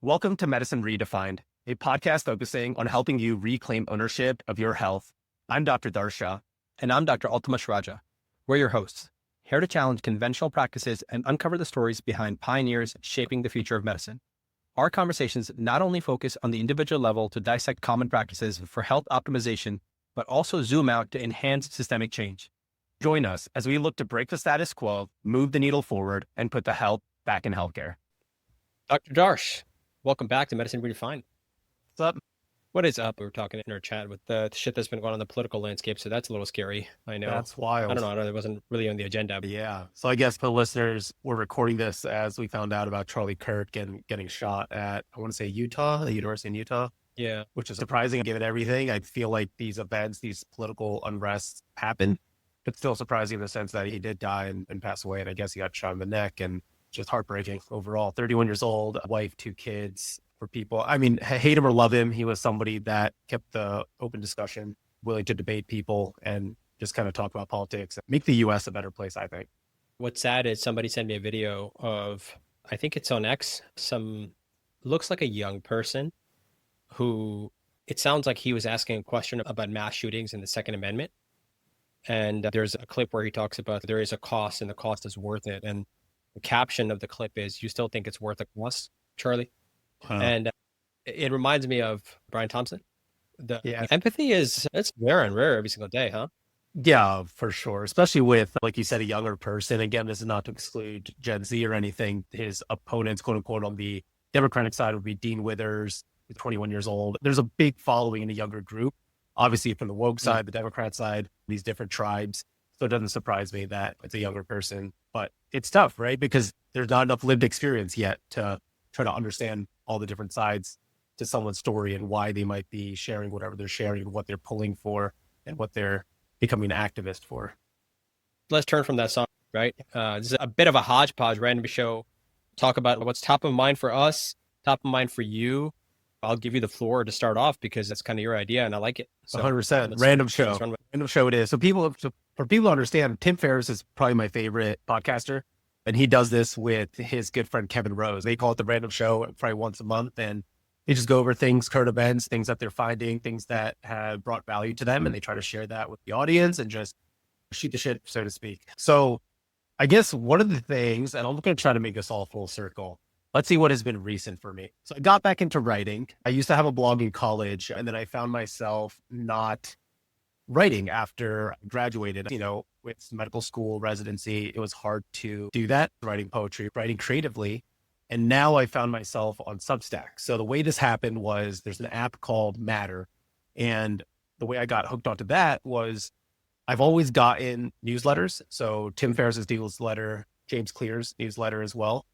Welcome to Medicine Redefined, a podcast focusing on helping you reclaim ownership of your health. I'm Dr. Darsha. And I'm Dr. Altamash Raja. We're your hosts, here to challenge conventional practices and uncover the stories behind pioneers shaping the future of medicine. Our conversations not only focus on the individual level to dissect common practices for health optimization, but also zoom out to enhance systemic change. Join us as we look to break the status quo, move the needle forward, and put the health back in healthcare. Dr. Darsh, welcome back to Medicine Redefined. What's up? What is up? We were talking in our chat with the shit that's been going on in the political landscape, so that's a little scary. I know. That's wild. I don't know. It wasn't really on the agenda. Yeah. So I guess for the listeners, we're recording this as we found out about Charlie Kirk getting shot at, I want to say Utah, the University in Utah. Yeah. Which is surprising given everything. I feel like these events, these political unrests happen. It's still surprising in the sense that he did die and pass away. And I guess he got shot in the neck and just heartbreaking overall. 31 years old, wife, 2 kids. For people, I mean, hate him or love him, he was somebody that kept the open discussion, willing to debate people and just kind of talk about politics, make the U.S. a better place, I think. What's sad is somebody sent me a video of, I think it's on X, looks like a young person who, it sounds like he was asking a question about mass shootings and the Second Amendment. And there's a clip where he talks about there is a cost and the cost is worth it. And the caption of the clip is, "You still think it's worth the cost, Charlie?" And it reminds me of Brian Thompson. Empathy it's rare and rare every single day, huh? Yeah, for sure. Especially with, like you said, a younger person. Again, this is not to exclude Gen Z or anything. His opponents, quote unquote, on the Democratic side would be Dean Withers, who's 21 years old. There's a big following in a younger group. Obviously, from the woke side, the Democrat side, these different tribes. So it doesn't surprise me that it's a younger person. But it's tough, right? Because there's not enough lived experience yet to try to understand all the different sides to someone's story and why they might be sharing whatever they're sharing, what they're pulling for, and what they're becoming an activist for. Let's turn from that song, right? This is a bit of a hodgepodge random show. Talk about what's top of mind for us, top of mind for you. I'll give you the floor to start off because that's kind of your idea and I like it. So 100%. Random show. Random show it is. So for people to understand, Tim Ferriss is probably my favorite podcaster. And he does this with his good friend, Kevin Rose. They call it the Random Show probably once a month. And they just go over things, current events, things that they're finding, things that have brought value to them. And they try to share that with the audience and just shoot the shit, so to speak. So I guess one of the things, and I'm going to try to make this all full circle. Let's see what has been recent for me. So I got back into writing. I used to have a blog in college, and then I found myself not writing after I graduated. With medical school residency, it was hard to do that, writing poetry, writing creatively. And now I found myself on Substack. So the way this happened was there's an app called Matter. And the way I got hooked onto that was I've always gotten newsletters. So Tim Ferriss's newsletter, James Clear's newsletter as well.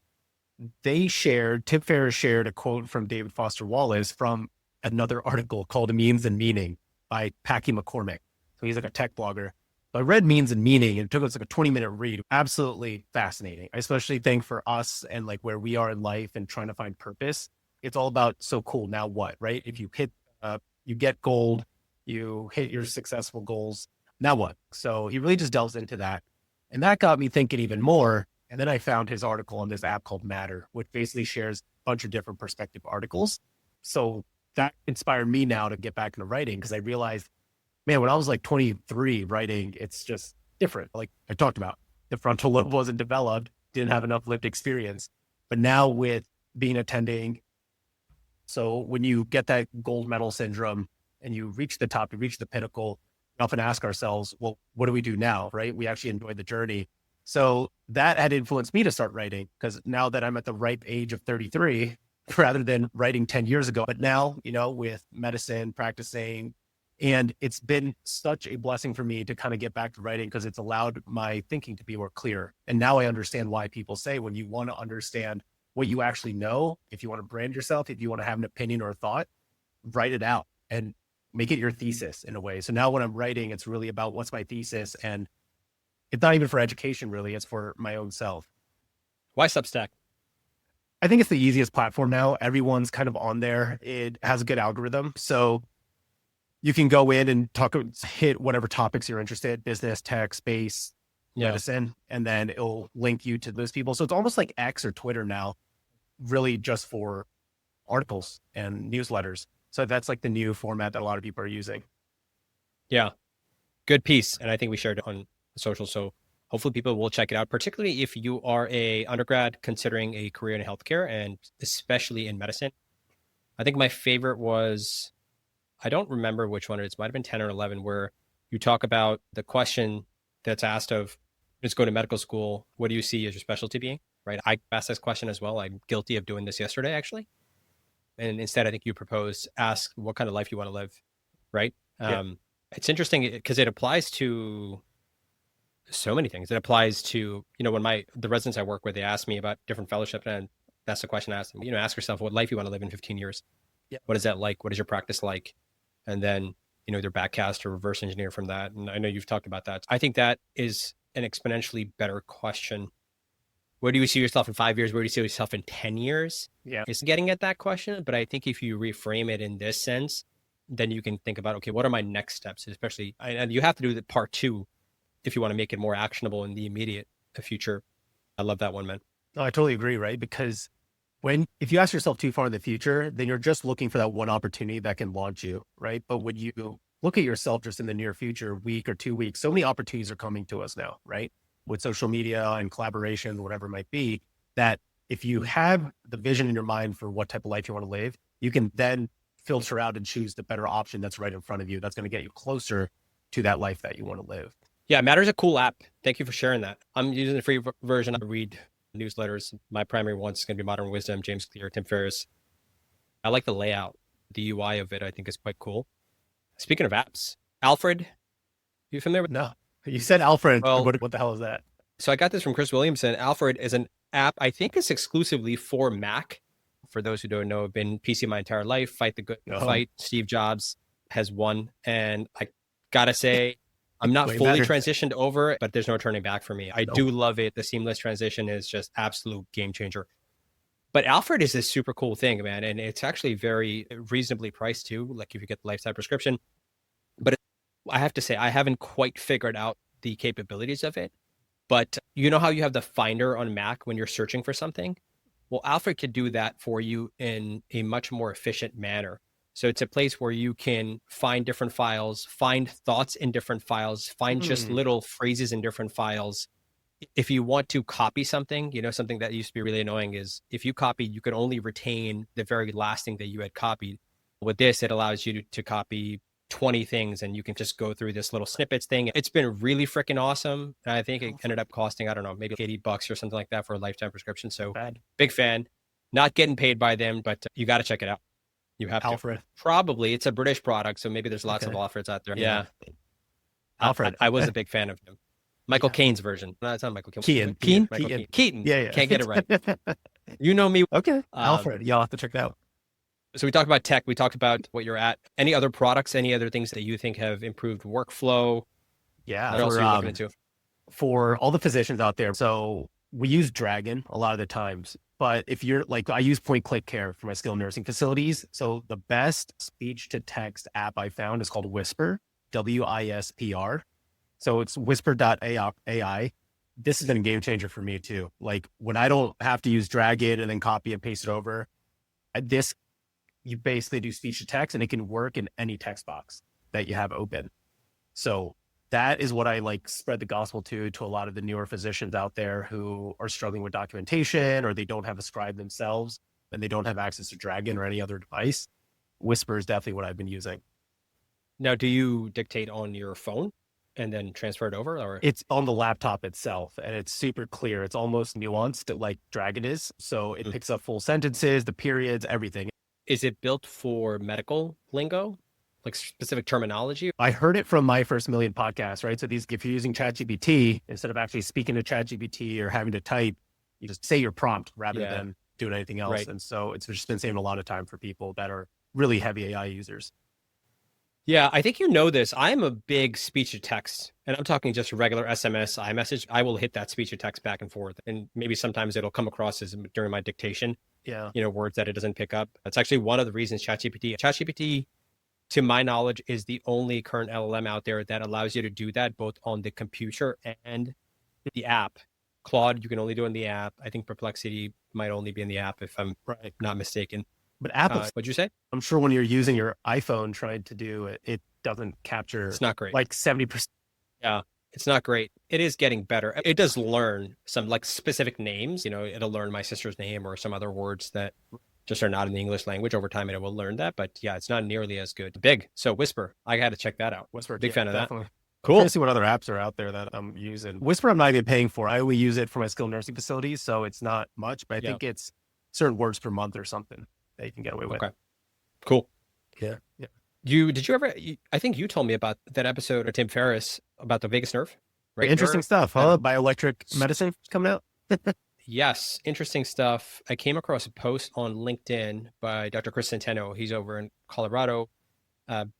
Tim Ferriss shared a quote from David Foster Wallace from another article called Means and Meaning by Packy McCormick. So he's like a tech blogger. So I read Means and Meaning and it took us like a 20-minute read. Absolutely fascinating. I especially think for us and like where we are in life and trying to find purpose, it's all about, so cool, now what, right? If you hit, you get gold, you hit your successful goals, now what? So he really just delves into that. And that got me thinking even more. And then I found his article on this app called Matter, which basically shares a bunch of different perspective articles. So that inspired me now to get back into writing because I realized, man, when I was like 23 writing, it's just different. Like I talked about, the frontal lobe wasn't developed, didn't have enough lived experience. But now with being attending, so when you get that gold medal syndrome and you reach the top, you reach the pinnacle, we often ask ourselves, well, what do we do now, right? We actually enjoy the journey. So that had influenced me to start writing because now that I'm at the ripe age of 33, rather than writing 10 years ago, but now, with medicine, practicing, and it's been such a blessing for me to kind of get back to writing because it's allowed my thinking to be more clear. And now I understand why people say when you want to understand what you actually know, if you want to brand yourself, if you want to have an opinion or a thought, write it out and make it your thesis in a way. So now when I'm writing, it's really about what's my thesis. And it's not even for education, really. It's for my own self. Why Substack? I think it's the easiest platform now. Everyone's kind of on there. It has a good algorithm. So you can go in and hit whatever topics you're interested, business, tech, space, medicine, and then it'll link you to those people. So it's almost like X or Twitter now, really just for articles and newsletters. So that's like the new format that a lot of people are using. Yeah. Good piece. And I think we shared it on social. So hopefully people will check it out, particularly if you are a undergrad considering a career in healthcare and especially in medicine. I think my favorite was, I don't remember which one it is, might have been 10 or 11, where you talk about the question that's asked of, let's go to medical school. What do you see as your specialty being? Right. I asked this question as well. I'm guilty of doing this yesterday, actually. And instead, I think you proposed, ask what kind of life you want to live. Right. Yeah. It's interesting because it applies to so many things. It applies to, when the residents I work with, they ask me about different fellowships, and that's the question I ask them. Ask yourself what life you want to live in 15 years. Yeah. What is that like? What is your practice like? And then, either backcast or reverse engineer from that. And I know you've talked about that. I think that is an exponentially better question. Where do you see yourself in 5 years? Where do you see yourself in 10 years? Yeah. It's getting at that question. But I think if you reframe it in this sense, then you can think about, okay, what are my next steps? Especially, and you have to do the part 2 if you want to make it more actionable in the immediate future. I love that one, man. No, I totally agree, right? Because if you ask yourself too far in the future, then you're just looking for that one opportunity that can launch you, right? But when you look at yourself just in the near future, week or 2 weeks, so many opportunities are coming to us now, right? With social media and collaboration, whatever it might be, that if you have the vision in your mind for what type of life you want to live, you can then filter out and choose the better option that's right in front of you. That's going to get you closer to that life that you want to live. Yeah, Matter's a cool app. Thank you for sharing that. I'm using the free version. I read newsletters. My primary one's going to be Modern Wisdom, James Clear, Tim Ferriss. I like the layout. The UI of it, I think, is quite cool. Speaking of apps, Alfred, you familiar with? No, you said Alfred. Well, what the hell is that? So I got this from Chris Williamson. Alfred is an app, I think it's exclusively for Mac. For those who don't know, I've been PC my entire life, fight the good fight. Steve Jobs has won. And I got to say, I'm not fully transitioned over, but there's no turning back for me. I do love it. The seamless transition is just absolute game changer. But Alfred is this super cool thing, man. And it's actually very reasonably priced too. Like if you get the lifetime prescription, but I have to say, I haven't quite figured out the capabilities of it. But you know how you have the finder on Mac when you're searching for something? Well, Alfred could do that for you in a much more efficient manner. So it's a place where you can find different files, find thoughts in different files, find just little phrases in different files. If you want to copy something, something that used to be really annoying is if you copy, you could only retain the very last thing that you had copied. With this, it allows you to copy 20 things and you can just go through this little snippets thing. It's been really freaking awesome. And I think it ended up costing, I don't know, maybe $80 or something like that for a lifetime prescription. So big fan, not getting paid by them, but you got to check it out. You have Alfred. To. Probably. It's a British product, so maybe there's lots of Alfreds out there. Yeah. Alfred. I was a big fan of him. Michael Caine's version. No, it's not Michael Caine. Keaton. Yeah. Can't get it right. You know me. Okay. Alfred. Y'all have to check that out. So we talked about tech. We talked about what you're at. Any other products, any other things that you think have improved workflow? Yeah. What else are you looking into? For all the physicians out there. So we use Dragon a lot of the times. But if you're like, I use Point Click Care for my skilled nursing facilities. So the best speech to text app I found is called Whisper, WISPR. So it's whisper.ai. This has been a game changer for me too. Like when I don't have to use Dragon and then copy and paste it over, this, you basically do speech to text and it can work in any text box that you have open. So that is what I like spread the gospel to a lot of the newer physicians out there who are struggling with documentation or they don't have a scribe themselves and they don't have access to Dragon or any other device. Whisper is definitely what I've been using. Now, do you dictate on your phone and then transfer it over, or? It's on the laptop itself and it's super clear. It's almost nuanced like Dragon is. So it picks up full sentences, the periods, everything. Is it built for medical lingo? Like specific terminology? I heard it from my first million podcasts, right? So if you're using ChatGPT, instead of actually speaking to ChatGPT or having to type, you just say your prompt rather than doing anything else. Right. And so it's just been saving a lot of time for people that are really heavy AI users. Yeah, I think you know this. I'm a big speech to text, and I'm talking just regular SMS, iMessage. I will hit that speech to text back and forth. And maybe sometimes it'll come across as during my dictation, words that it doesn't pick up. That's actually one of the reasons ChatGPT, to my knowledge, is the only current LLM out there that allows you to do that both on the computer and the app. Claude, you can only do it in the app. I think Perplexity might only be in the app if I'm not mistaken. But Apple, What'd you say? I'm sure when you're using your iPhone trying to do it, it doesn't capture It's not great. like 70%. Yeah, it's not great. It is getting better. It does learn some like specific names. It'll learn my sister's name or some other words that just are not in the English language over time, and it will learn that. But yeah, it's not nearly as good. Big. So Whisper, I had to check that out. Whisper, Big fan of definitely. that. I'm trying Cool. to see what other apps are out there that I'm using. Whisper, I'm not even paying for. I only use it for my skilled nursing facilities, so it's not much, but I think it's certain words per month or something that you can get away with. Okay. Cool. Yeah. Did you ever, I think you told me about that episode of Tim Ferriss about the vagus nerve, right? Interesting stuff, huh? Bioelectric medicine coming out. Yes, interesting stuff. I came across a post on LinkedIn by Dr. Chris Centeno. He's over in Colorado,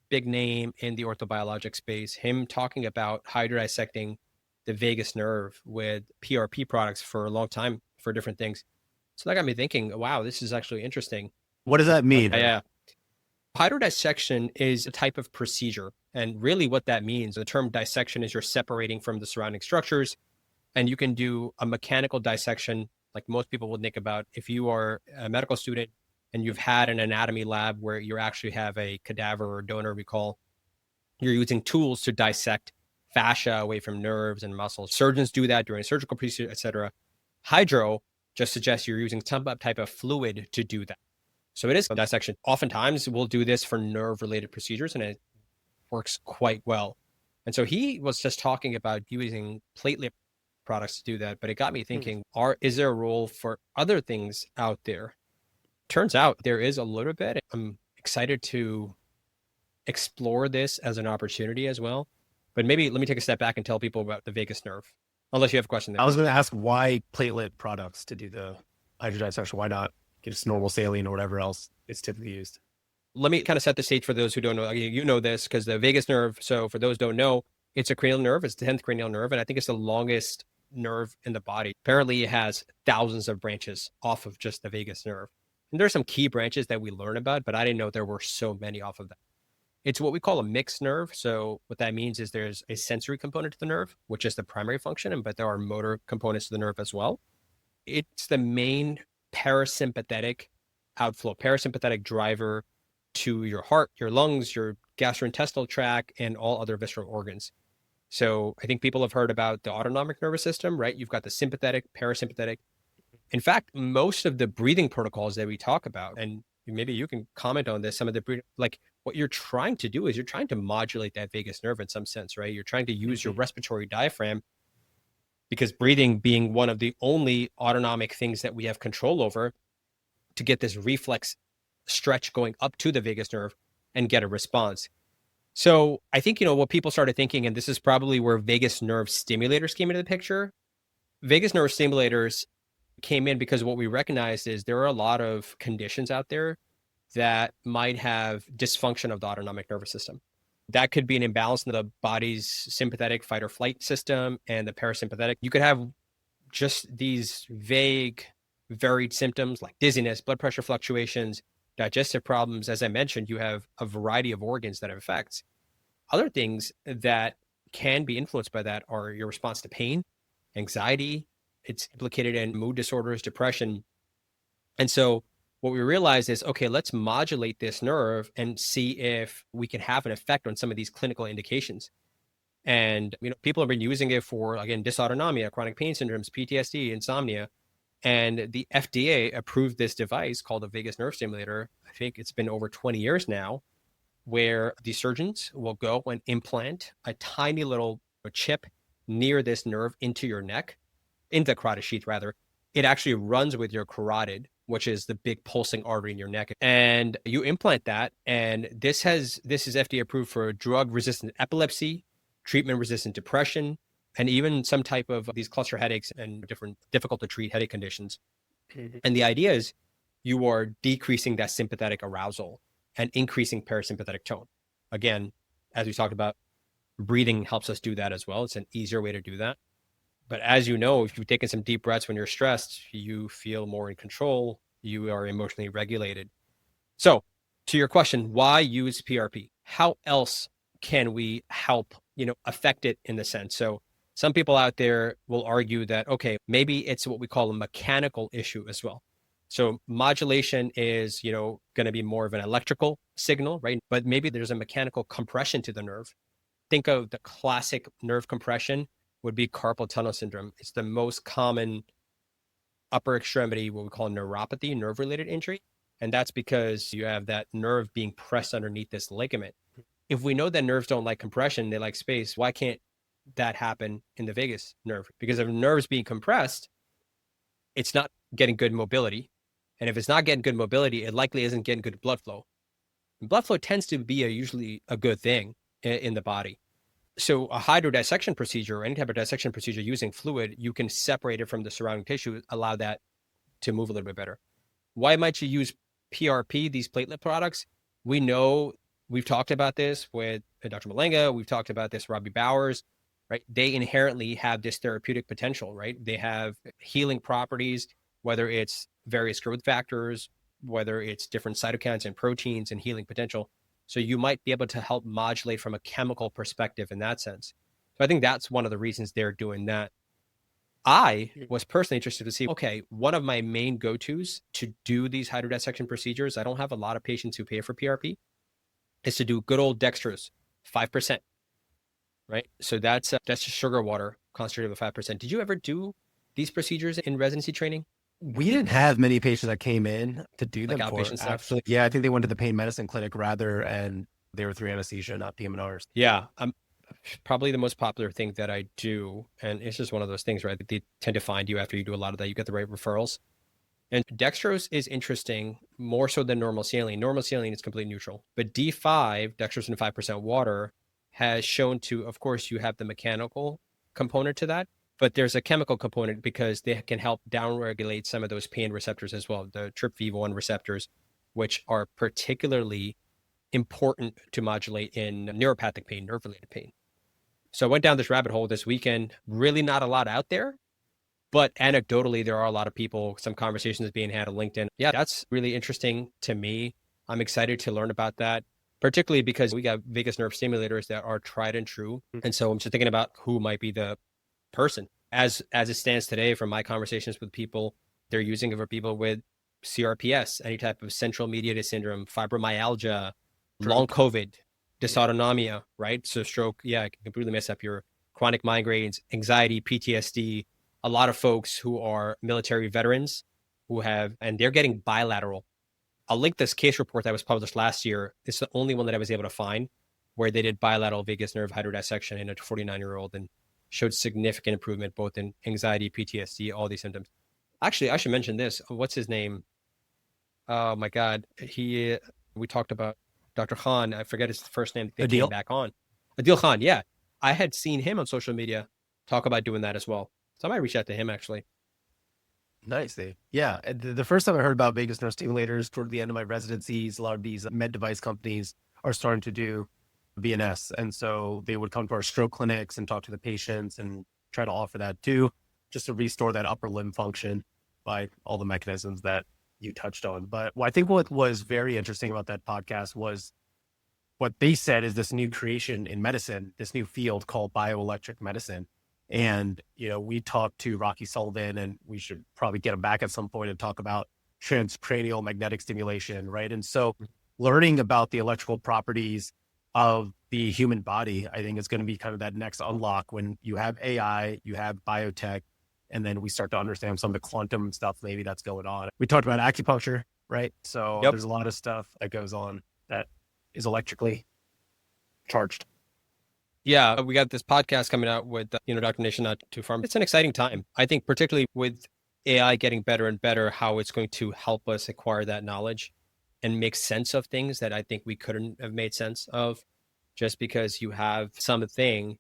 big name in the orthobiologic space. Him talking about hydrodissecting the vagus nerve with PRP products for a long time for different things. So that got me thinking, wow, this is actually interesting. What does that mean? Yeah. Hydrodissection is a type of procedure. And really what that means, the term dissection is you're separating from the surrounding structures. And you can do a mechanical dissection, like most people would think about if you are a medical student and you've had an anatomy lab where you actually have a cadaver or donor recall, you're using tools to dissect fascia away from nerves and muscles. Surgeons do that during a surgical procedure, etc. Hydro just suggests you're using some type of fluid to do that. So it is a dissection. Oftentimes we'll do this for nerve-related procedures and it works quite well. And so he was just talking about using platelet products to do that, but it got me thinking, is there a role for other things out there? Turns out there is a little bit. I'm excited to explore this as an opportunity as well. But maybe let me take a step back and tell people about the vagus nerve, unless you have a question there. I was going to ask why platelet products to do the hydrodissection. Why not just normal saline or whatever else it's typically used? Let me kind of set the stage for those who don't know. You know this because the vagus nerve, so for those who don't know, it's a cranial nerve. It's the 10th cranial nerve, and I think it's the longest nerve in the body. Apparently, it has thousands of branches off of just the vagus nerve. And there's some key branches that we learn about, but I didn't know there were so many off of that. It's what we call a mixed nerve. So what that means is there's a sensory component to the nerve, which is the primary function, but there are motor components to the nerve as well. It's the main parasympathetic outflow, parasympathetic driver to your heart, your lungs, your gastrointestinal tract, and all other visceral organs. So I think people have heard about the autonomic nervous system, right? You've got the sympathetic, parasympathetic. In fact, most of the breathing protocols that we talk about, and maybe you can comment on this, some of the breathing, like what you're trying to do is you're trying to modulate that vagus nerve in some sense, right? You're trying to use your respiratory diaphragm, because breathing being one of the only autonomic things that we have control over, to get this reflex stretch going up to the vagus nerve and get a response. So I think, what people started thinking, and this is probably where vagus nerve stimulators came into the picture. Vagus nerve stimulators came in because what we recognized is there are a lot of conditions out there that might have dysfunction of the autonomic nervous system. That could be an imbalance in the body's sympathetic fight or flight system and the parasympathetic. You could have just these vague, varied symptoms like dizziness, blood pressure fluctuations, digestive problems. As I mentioned, you have a variety of organs that have effects. Other things that can be influenced by that are your response to pain, anxiety. It's implicated in mood disorders, depression. And so what we realized is, okay, let's modulate this nerve and see if we can have an effect on some of these clinical indications. And, people have been using it for, again, dysautonomia, chronic pain syndromes, PTSD, insomnia. And the FDA approved this device called a vagus nerve stimulator. I think it's been over 20 years now, where the surgeons will go and implant a tiny little chip near this nerve into your neck, into the carotid sheath rather. It actually runs with your carotid, which is the big pulsing artery in your neck. And you implant that. And this is FDA approved for drug-resistant epilepsy, treatment-resistant depression, and even some type of these cluster headaches and different difficult to treat headache conditions. And the idea is you are decreasing that sympathetic arousal and increasing parasympathetic tone. Again, as we talked about, breathing helps us do that as well. It's an easier way to do that. But as you know, if you've taken some deep breaths when you're stressed, you feel more in control. You are emotionally regulated. So to your question, why use PRP? How else can we help, affect it in the sense? So some people out there will argue that, okay, maybe it's what we call a mechanical issue as well. So modulation is, going to be more of an electrical signal, right? But maybe there's a mechanical compression to the nerve. Think of the classic nerve compression would be carpal tunnel syndrome. It's the most common upper extremity, what we call neuropathy, nerve-related injury. And that's because you have that nerve being pressed underneath this ligament. If we know that nerves don't like compression, they like space, why can't that happen in the vagus nerve? Because if the nerve's being compressed, it's not getting good mobility. And if it's not getting good mobility, it likely isn't getting good blood flow. And blood flow tends to be usually a good thing in the body. So a hydrodissection procedure or any type of dissection procedure using fluid, you can separate it from the surrounding tissue, allow that to move a little bit better. Why might you use PRP, these platelet products? We know we've talked about this with Dr. Malenga. We've talked about this, Robbie Bowers, right? They inherently have this therapeutic potential, right? They have healing properties, whether it's various growth factors, whether it's different cytokines and proteins and healing potential. So you might be able to help modulate from a chemical perspective in that sense. So I think that's one of the reasons they're doing that. I was personally interested to see, okay, one of my main go-tos to do these hydrodissection procedures, I don't have a lot of patients who pay for PRP, is to do good old dextrose, 5%, right? So that's just sugar water concentrated with 5%. Did you ever do these procedures in residency training? We didn't have many patients that came in to do them Like for outpatient stuff? actually. Yeah, I think they went to the pain medicine clinic rather, and they were through anesthesia, not PM&Rs. Yeah, probably the most popular thing that I do, and it's just one of those things, right? They tend to find you after you do a lot of that. You get the right referrals. And dextrose is interesting, more so than normal saline. Normal saline is completely neutral. But D5, dextrose and 5% water, has shown to, of course, you have the mechanical component to that, but there's a chemical component because they can help downregulate some of those pain receptors as well, the TRPV1 receptors, which are particularly important to modulate in neuropathic pain, nerve-related pain. So I went down this rabbit hole this weekend. Really not a lot out there, but anecdotally, there are a lot of people, some conversations being had on LinkedIn. Yeah, that's really interesting to me. I'm excited to learn about that, particularly because we got vagus nerve stimulators that are tried and true. And so I'm just thinking about who might be the person. As it stands today, from my conversations with people, they're using it for people with CRPS, any type of central mediated syndrome, fibromyalgia, long COVID, dysautonomia, right? So stroke, yeah, it can completely mess up your chronic migraines, anxiety, PTSD. A lot of folks who are military veterans who have, and they're getting bilateral. I'll link this case report that was published last year. It's the only one that I was able to find where they did bilateral vagus nerve hydrodissection in a 49-year-old and showed significant improvement both in anxiety, PTSD, all these symptoms. Actually, I should mention this. What's his name? Oh my God. We talked about Dr. Khan. I forget his first name. They came back on. Adil Khan. Yeah. I had seen him on social media talk about doing that as well. So I might reach out to him actually. Nice, Dave. Yeah. The first time I heard about vagus nerve stimulators toward the end of my residencies, a lot of these med device companies are starting to do VNS. And so they would come to our stroke clinics and talk to the patients and try to offer that too, just to restore that upper limb function by all the mechanisms that you touched on. But I think what was very interesting about that podcast was what they said is this new creation in medicine, this new field called bioelectric medicine. And, we talked to Rocky Sullivan, and we should probably get him back at some point and talk about transcranial magnetic stimulation, right? And so learning about the electrical properties of the human body, I think is going to be kind of that next unlock when you have AI, you have biotech, and then we start to understand some of the quantum stuff maybe that's going on. We talked about acupuncture, right? So There's a lot of stuff that goes on that is electrically charged. Yeah, we got this podcast coming out with, Dr. Nation Not Too Far. It's an exciting time. I think particularly with AI getting better and better, how it's going to help us acquire that knowledge and make sense of things that I think we couldn't have made sense of, just because you have something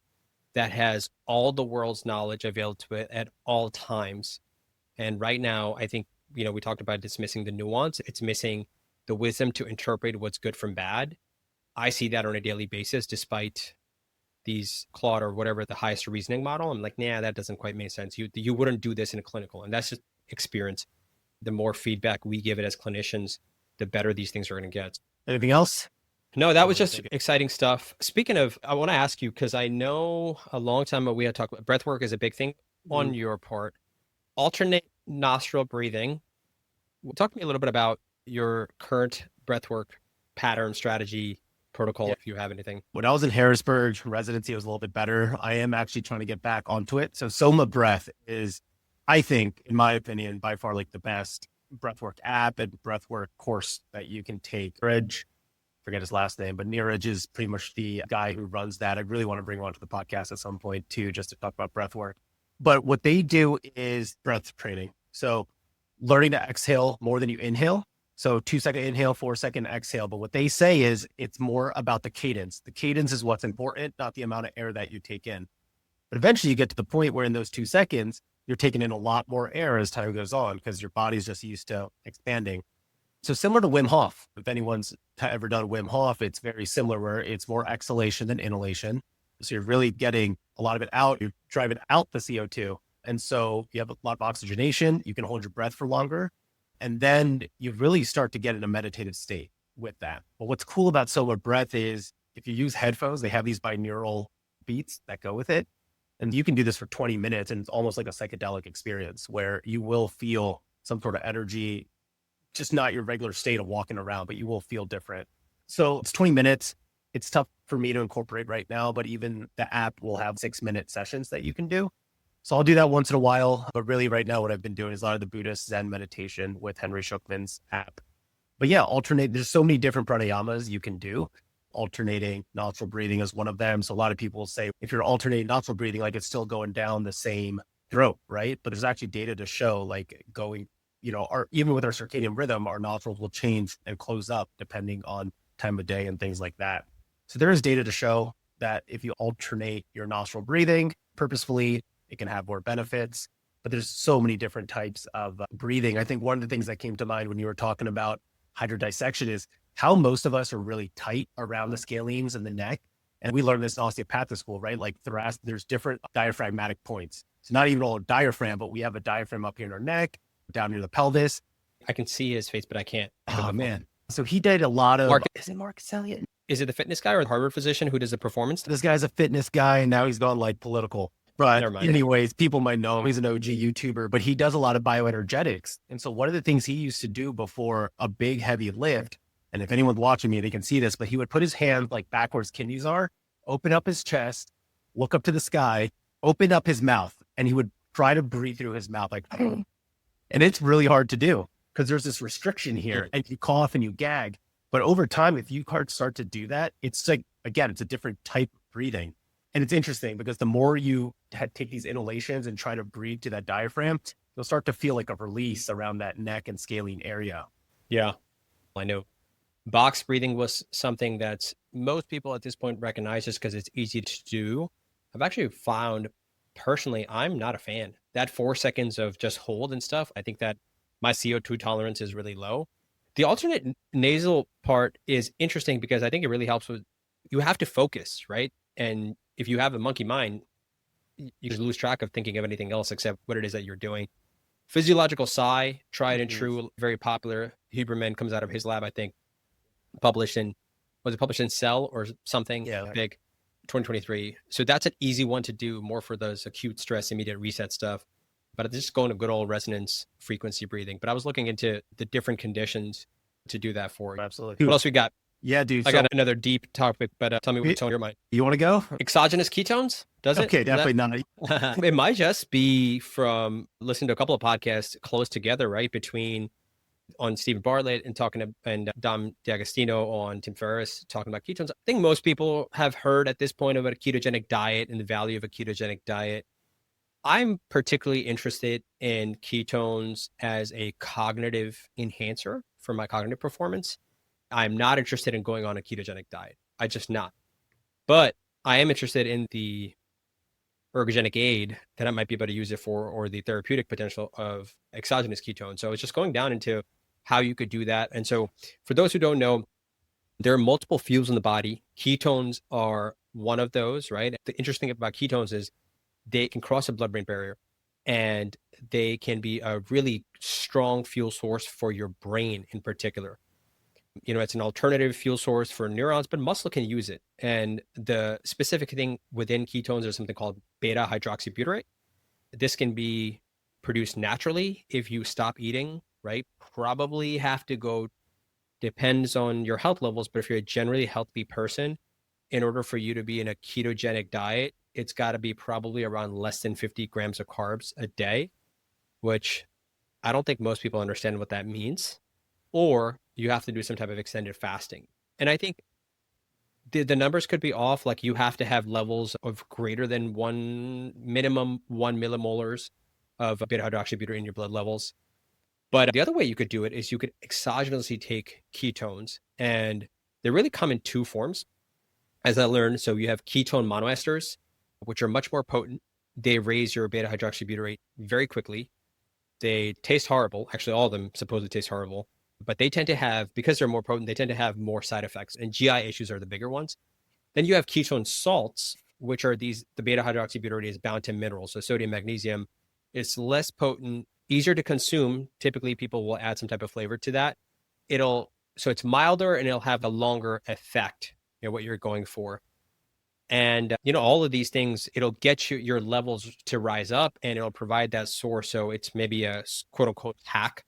that has all the world's knowledge available to it at all times. And right now, I think, we talked about it's missing the nuance. It's missing the wisdom to interpret what's good from bad. I see that on a daily basis, despite these Claude or whatever, the highest reasoning model. I'm like, nah, that doesn't quite make sense. You wouldn't do this in a clinical. And that's just experience. The more feedback we give it as clinicians, the better these things are going to get. Anything else? No, that was just exciting stuff. Speaking of, I want to ask you, because I know a long time ago we had talked about breathwork is a big thing on your part. Alternate nostril breathing Talk to me a little bit about your current breathwork pattern, strategy, protocol, if you have anything. When I was in Harrisburg, residency was a little bit better. I am actually trying to get back onto it. So Soma Breath is, I think, in my opinion, by far like the best breathwork app and breathwork course that you can take. Neeraj, forget his last name, but Neeraj is pretty much the guy who runs that. I really want to bring him onto the podcast at some point too, just to talk about breathwork. But what they do is breath training. So learning to exhale more than you inhale. So 2-second inhale, 4-second exhale. But what they say is it's more about the cadence. The cadence is what's important, not the amount of air that you take in. But eventually you get to the point where in those 2 seconds, you're taking in a lot more air as time goes on because your body's just used to expanding. So similar to Wim Hof, if anyone's ever done Wim Hof, it's very similar where it's more exhalation than inhalation. So you're really getting a lot of it out. You're driving out the CO2. And so you have a lot of oxygenation. You can hold your breath for longer. And then you really start to get in a meditative state with that. But what's cool about Soma Breath is if you use headphones, they have these binaural beats that go with it. And you can do this for 20 minutes and it's almost like a psychedelic experience where you will feel some sort of energy, just not your regular state of walking around, but you will feel different. So it's 20 minutes. It's tough for me to incorporate right now, but even the app will have 6-minute sessions that you can do. So I'll do that once in a while. But really right now, what I've been doing is a lot of the Buddhist Zen meditation with Henry Shukman's app. But yeah, alternate. There's so many different pranayamas you can do. Alternating nostril breathing is one of them. So a lot of people say if you're alternating nostril breathing, like it's still going down the same throat, right? But there's actually data to show like going, even with our circadian rhythm, our nostrils will change and close up depending on time of day and things like that. So there is data to show that if you alternate your nostril breathing purposefully, it can have more benefits. But there's so many different types of breathing. I think one of the things that came to mind when you were talking about hydrodissection is how most of us are really tight around the scalenes and the neck. And we learned this in osteopathic school, right? Like thoracic, there's different diaphragmatic points. It's not even all a diaphragm, but we have a diaphragm up here in our neck, down near the pelvis. I can see his face, but I can't. Oh, man. So he did a lot of... Is it Marcus Elliott? Is it the fitness guy or the Harvard physician who does the performance? This guy's a fitness guy, and now he's gone like political. But anyways, people might know him. He's an OG YouTuber, but he does a lot of bioenergetics. And so one of the things he used to do before a big, heavy lift, and if anyone's watching me, they can see this, but he would put his hand like back where his kidneys are, open up his chest, look up to the sky, open up his mouth, and he would try to breathe through his mouth like, and it's really hard to do because there's this restriction here and you cough and you gag. But over time, if you start to do that, it's like, again, it's a different type of breathing. And it's interesting because the more you take these inhalations and try to breathe to that diaphragm, you'll start to feel like a release around that neck and scalene area. Yeah, I know. Box breathing was something that most people at this point recognize just because it's easy to do. I've actually found personally, I'm not a fan. That 4 seconds of just hold and stuff, I think that my CO2 tolerance is really low. The alternate nasal part is interesting because I think it really helps with, you have to focus, right? And if you have a monkey mind, you just lose track of thinking of anything else except what it is that you're doing. Physiological sigh, tried and true, very popular. Huberman comes out of his lab, I think, published in Cell or something big, 2023. So that's an easy one to do, more for those acute stress, immediate reset stuff. But it's just going to good old resonance frequency breathing. But I was looking into the different conditions to do that for you. Absolutely. What else we got? Yeah, dude. I got another deep topic, but tell me what's on your mind. You want to go? Exogenous ketones? Does it? Okay, definitely not. It might just be from listening to a couple of podcasts close together, right? On Stephen Bartlett and Dom D'Agostino on Tim Ferriss talking about ketones. I think most people have heard at this point about a ketogenic diet and the value of a ketogenic diet. I'm particularly interested in ketones as a cognitive enhancer for my cognitive performance. I'm not interested in going on a ketogenic diet. I just not. But I am interested in the ergogenic aid that I might be able to use it for, or the therapeutic potential of exogenous ketones. So it's just going down into how you could do that. And so for those who don't know, there are multiple fuels in the body. Ketones are one of those, right? The interesting thing about ketones is they can cross the blood-brain barrier and they can be a really strong fuel source for your brain in particular. It's an alternative fuel source for neurons, but muscle can use it. And the specific thing within ketones is something called beta hydroxybutyrate. This can be produced naturally if you stop eating, right? Probably have to go, depends on your health levels, but if you're a generally healthy person, in order for you to be in a ketogenic diet, it's got to be probably around less than 50 grams of carbs a day, which I don't think most people understand what that means. Or you have to do some type of extended fasting. And I think the numbers could be off. Like you have to have levels of greater than minimum 1 millimolars of beta hydroxybutyrate in your blood levels. But the other way you could do it is you could exogenously take ketones, and they really come in two forms, as I learned. So you have ketone monoesters, which are much more potent. They raise your beta hydroxybutyrate very quickly. They taste horrible. Actually, all of them supposedly taste horrible, but they tend to have, because they're more potent, they tend to have more side effects, and GI issues are the bigger ones. Then you have ketone salts, which are the beta hydroxybutyrate is bound to minerals. So sodium, magnesium, it's less potent, easier to consume. Typically people will add some type of flavor to that. So it's milder and it'll have a longer effect, what you're going for. And, all of these things, it'll get your levels to rise up and it'll provide that source. So it's maybe a quote unquote hack.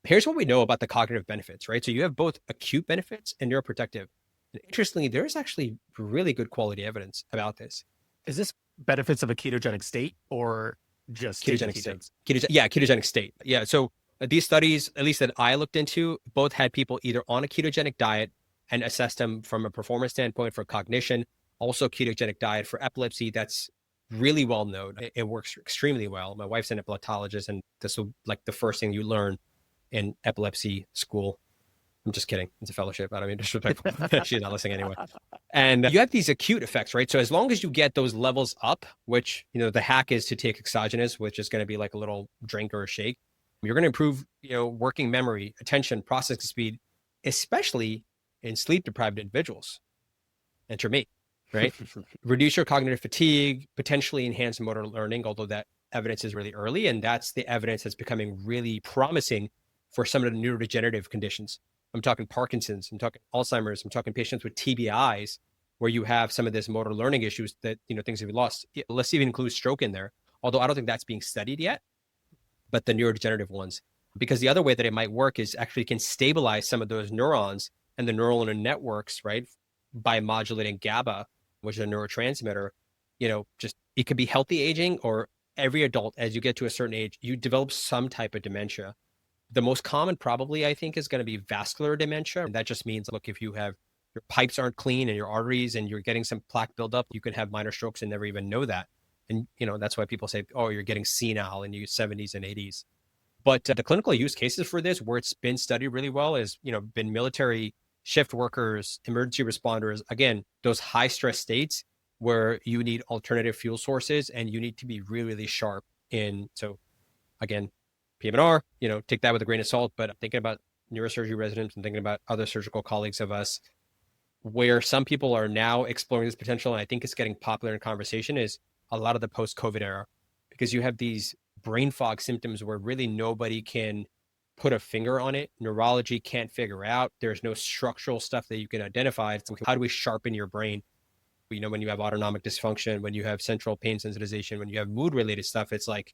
Here's what we know about the cognitive benefits, right? So you have both acute benefits and neuroprotective. And interestingly, there's actually really good quality evidence about this. Is this benefits of a ketogenic state or just ketogenic state? Ketogenic state. Yeah. So these studies, at least that I looked into, both had people either on a ketogenic diet and assessed them from a performance standpoint for cognition. Also ketogenic diet for epilepsy. That's really well known. It works extremely well. My wife's an epileptologist, and this will like the first thing you learn in epilepsy school. I'm just kidding. It's a fellowship. I don't mean disrespectful. She's not listening anyway. And you have these acute effects, right? So as long as you get those levels up, which, the hack is to take exogenous, which is going to be like a little drink or a shake, you're going to improve, working memory, attention, processing speed, especially in sleep deprived individuals. Enter me, right? Reduce your cognitive fatigue, potentially enhance motor learning, although that evidence is really early. And that's the evidence that's becoming really promising for some of the neurodegenerative conditions. I'm talking Parkinson's, I'm talking Alzheimer's, I'm talking patients with TBIs, where you have some of this motor learning issues that, things have been lost. Let's even include stroke in there, although I don't think that's being studied yet, but the neurodegenerative ones. Because the other way that it might work is actually can stabilize some of those neurons and the neuronal networks, right? By modulating GABA, which is a neurotransmitter. Just it could be healthy aging, or every adult, as you get to a certain age, you develop some type of dementia. The most common probably, I think, is going to be vascular dementia. And that just means, look, if you have your pipes aren't clean and your arteries and you're getting some plaque buildup, you can have minor strokes and never even know that. And, that's why people say, oh, you're getting senile in your 70s and 80s. But the clinical use cases for this, where it's been studied really well, is, been military shift workers, emergency responders, again, those high stress states where you need alternative fuel sources and you need to be really, really sharp in. So again, PM&R, take that with a grain of salt, but I'm thinking about neurosurgery residents and thinking about other surgical colleagues of us, where some people are now exploring this potential. And I think it's getting popular in conversation is a lot of the post-COVID era, because you have these brain fog symptoms where really nobody can put a finger on it. Neurology can't figure out. There's no structural stuff that you can identify. It's like, how do we sharpen your brain? When you have autonomic dysfunction, when you have central pain sensitization, when you have mood related stuff, it's like,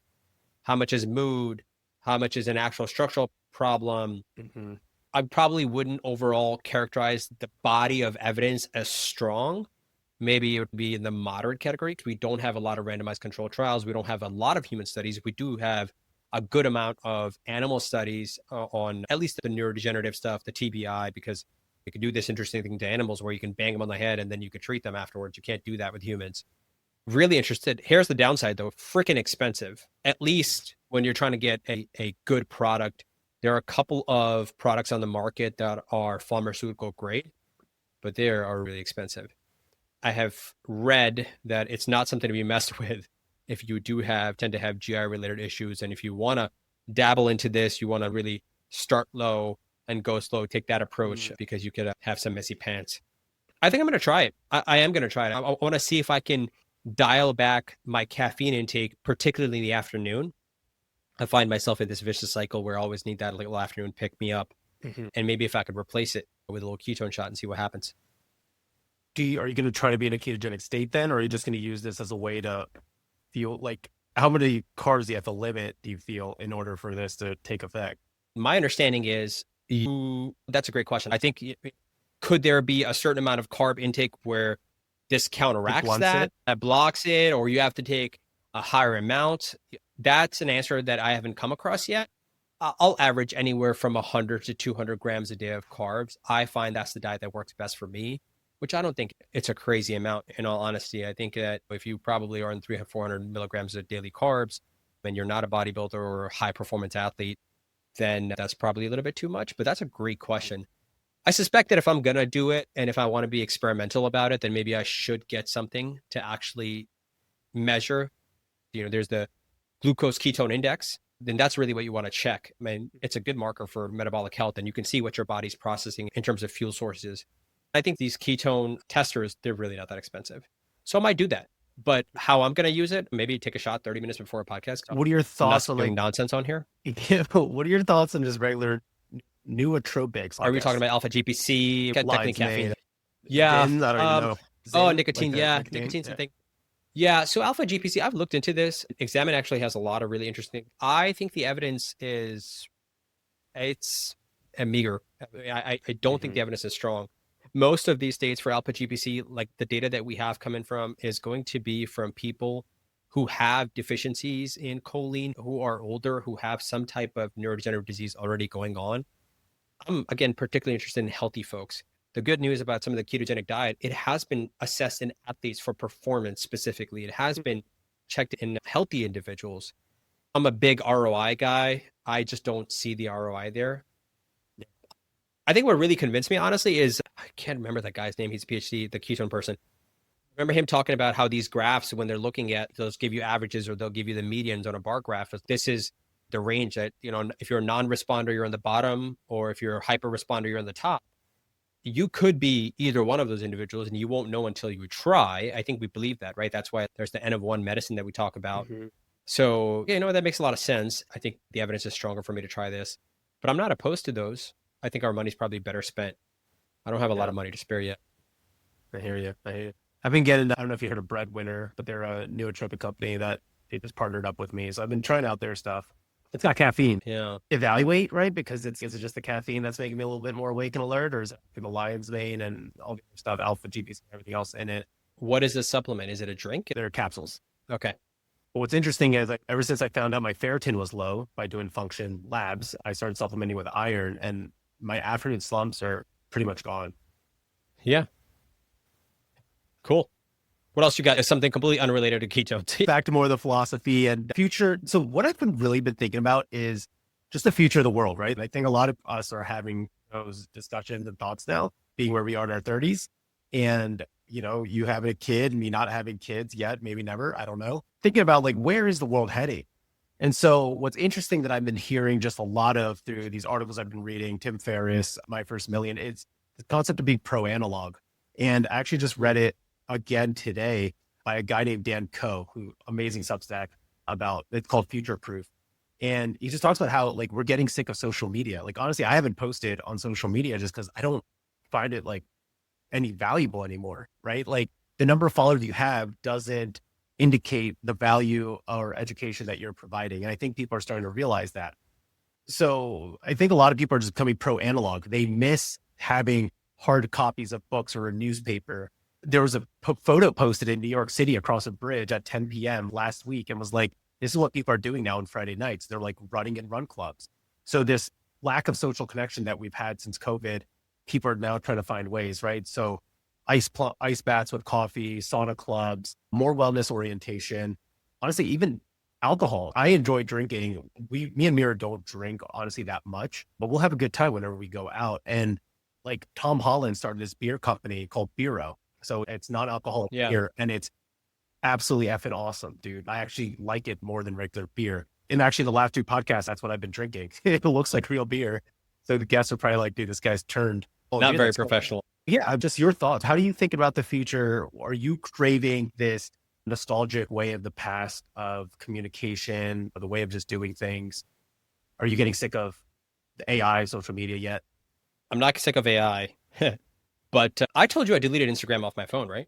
how much is mood? How much is an actual structural problem? Mm-hmm. I probably wouldn't overall characterize the body of evidence as strong. Maybe it would be in the moderate category, because we don't have a lot of randomized controlled trials. We don't have a lot of human studies. We do have a good amount of animal studies on at least the neurodegenerative stuff, the TBI, because you can do this interesting thing to animals where you can bang them on the head and then you can treat them afterwards. You can't do that with humans. Really interested. Here's the downside though, freaking expensive, at least when you're trying to get a good product. There are a couple of products on the market that are pharmaceutical grade, but they are really expensive. I have read that it's not something to be messed with if you tend to have GI related issues. And if you want to dabble into this, you want to really start low and go slow, take that approach, because you could have some messy pants. I think I'm going to try it. I am going to try it. I want to see if I can dial back my caffeine intake, particularly in the afternoon. I find myself in this vicious cycle where I always need that little afternoon pick me up. Mm-hmm. And maybe if I could replace it with a little ketone shot and see what happens. Are you going to try to be in a ketogenic state then, or are you just going to use this as a way to feel like, how many carbs do you have to limit, do you feel, in order for this to take effect? My understanding is that's a great question. I think could there be a certain amount of carb intake where this counteracts that blocks it, or you have to take a higher amount? That's an answer that I haven't come across yet. I'll average anywhere from 100 to 200 grams a day of carbs. I find that's the diet that works best for me, which I don't think it's a crazy amount. In all honesty, I think that if you probably are in 300, 400 milligrams of daily carbs and you're not a bodybuilder or a high performance athlete, then that's probably a little bit too much. But that's a great question. I suspect that if I'm going to do it and if I want to be experimental about it, then maybe I should get something to actually measure. There's the glucose ketone index. Then that's really what you want to check. I mean, it's a good marker for metabolic health, and you can see what your body's processing in terms of fuel sources. I think these ketone testers, they're really not that expensive. So I might do that. But how I'm going to use it, maybe take a shot 30 minutes before a podcast. What are your thoughts on nonsense on here? What are your thoughts on just regular nootropics? Are we talking about alpha GPC, technically caffeine? Yeah. I don't even know. Nicotine. Nicotine's something. Yeah. So alpha GPC, I've looked into this. Examine actually has a lot of really interesting. I think the evidence it's meager. I don't think the evidence is strong. Most of these states for alpha GPC, like the data that we have coming from, is going to be from people who have deficiencies in choline, who are older, who have some type of neurodegenerative disease already going on. I'm, again, particularly interested in healthy folks. The good news about some of the ketogenic diet, it has been assessed in athletes for performance specifically. It has been checked in healthy individuals. I'm a big ROI guy. I just don't see the ROI there. I think what really convinced me, honestly, is I can't remember that guy's name. He's a PhD, the ketone person. Remember him talking about how these graphs, when they're looking at, they'll give you averages or they'll give you the medians on a bar graph. This is the range that, if you're a non-responder, you're on the bottom, or if you're a hyper responder, you're on the top. You could be either one of those individuals and you won't know until you try. I think we believe that, right? That's why there's the N of 1 medicine that we talk about. So, that makes a lot of sense. I think the evidence is stronger for me to try this, but I'm not opposed to those. I think our money's probably better spent. I don't have a lot of money to spare yet. I hear you. I've been getting, I don't know if you heard of Breadwinner, but they're a nootropic company that they just partnered up with me. So I've been trying out their stuff. It's got caffeine. Yeah. Evaluate, right? Because is it just the caffeine that's making me a little bit more awake and alert, or is it the lion's mane and all the other stuff, alpha, GPC, everything else in it? What is this supplement? Is it a drink? They're capsules. Okay. But what's interesting is ever since I found out my ferritin was low by doing function labs, I started supplementing with iron, and my afternoon slumps are pretty much gone. Yeah. Cool. What else you got? Is something completely unrelated to ketones? Back to more of the philosophy and future. So what I've really been thinking about is just the future of the world, right? I think a lot of us are having those discussions and thoughts now, being where we are in our 30s. And, you having a kid, me not having kids yet, maybe never, I don't know. Thinking about where is the world heading? And so what's interesting that I've been hearing just a lot of through these articles I've been reading, Tim Ferriss, My First Million, it's the concept of being pro-analog. And I actually just read it again today by a guy named Dan Coe, who amazing Substack it's called Future Proof. And he just talks about how we're getting sick of social media. Honestly, I haven't posted on social media just because I don't find it any valuable anymore, right? The number of followers you have doesn't indicate the value or education that you're providing. And I think people are starting to realize that. So I think a lot of people are just becoming pro-analog. They miss having hard copies of books or a newspaper. There was a photo posted in New York City across a bridge at 10 p.m. last week and was this is what people are doing now on Friday nights. They're running in run clubs. So this lack of social connection that we've had since COVID, people are now trying to find ways, right? So ice baths with coffee, sauna clubs, more wellness orientation. Honestly, even alcohol. I enjoy drinking. Me and Mira don't drink, honestly, that much, but we'll have a good time whenever we go out. And Tom Holland started this beer company called Beero. So it's non-alcoholic beer, and it's absolutely effing awesome, dude. I actually like it more than regular beer. And actually the last 2 podcasts, that's what I've been drinking. It looks like real beer. So the guests are probably dude, this guy's turned. Not very professional. Cool. Yeah, just your thoughts. How do you think about the future? Are you craving this nostalgic way of the past of communication, or the way of just doing things? Are you getting sick of the AI, social media yet? I'm not sick of AI, but I told you I deleted Instagram off my phone, right?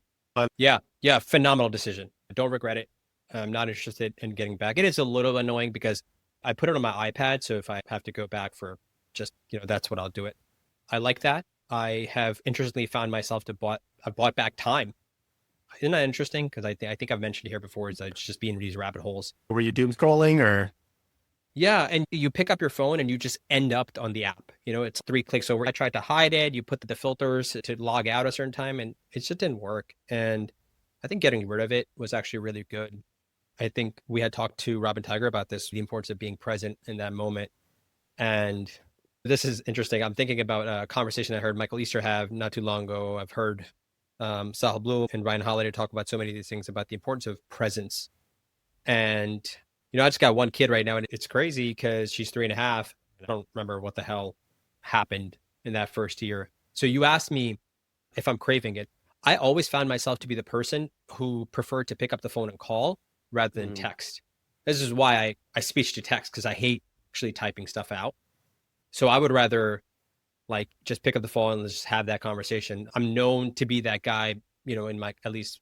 Yeah, phenomenal decision. I don't regret it. I'm not interested in getting back. It is a little annoying because I put it on my iPad. So if I have to go back for just, that's what I'll do it. I like that. I have interestingly found myself I bought back time. Isn't that interesting? Because I think I've mentioned here before, is it's just being in these rabbit holes. Were you doom scrolling or? Yeah, and you pick up your phone and you just end up on the app. It's 3 clicks over. I tried to hide it. You put the filters to log out a certain time, and it just didn't work. And I think getting rid of it was actually really good. I think we had talked to Robin Tiger about this, the importance of being present in that moment. And this is interesting. I'm thinking about a conversation I heard Michael Easter have not too long ago. I've heard Sahil Bloom and Ryan Holiday talk about so many of these things about the importance of presence. And I just got one kid right now, and it's crazy because she's 3.5. I don't remember what the hell happened in that first year. So you asked me if I'm craving it. I always found myself to be the person who preferred to pick up the phone and call rather than text. This is why I speech to text, because I hate actually typing stuff out. So I would rather just pick up the phone and just have that conversation. I'm known to be that guy, in at least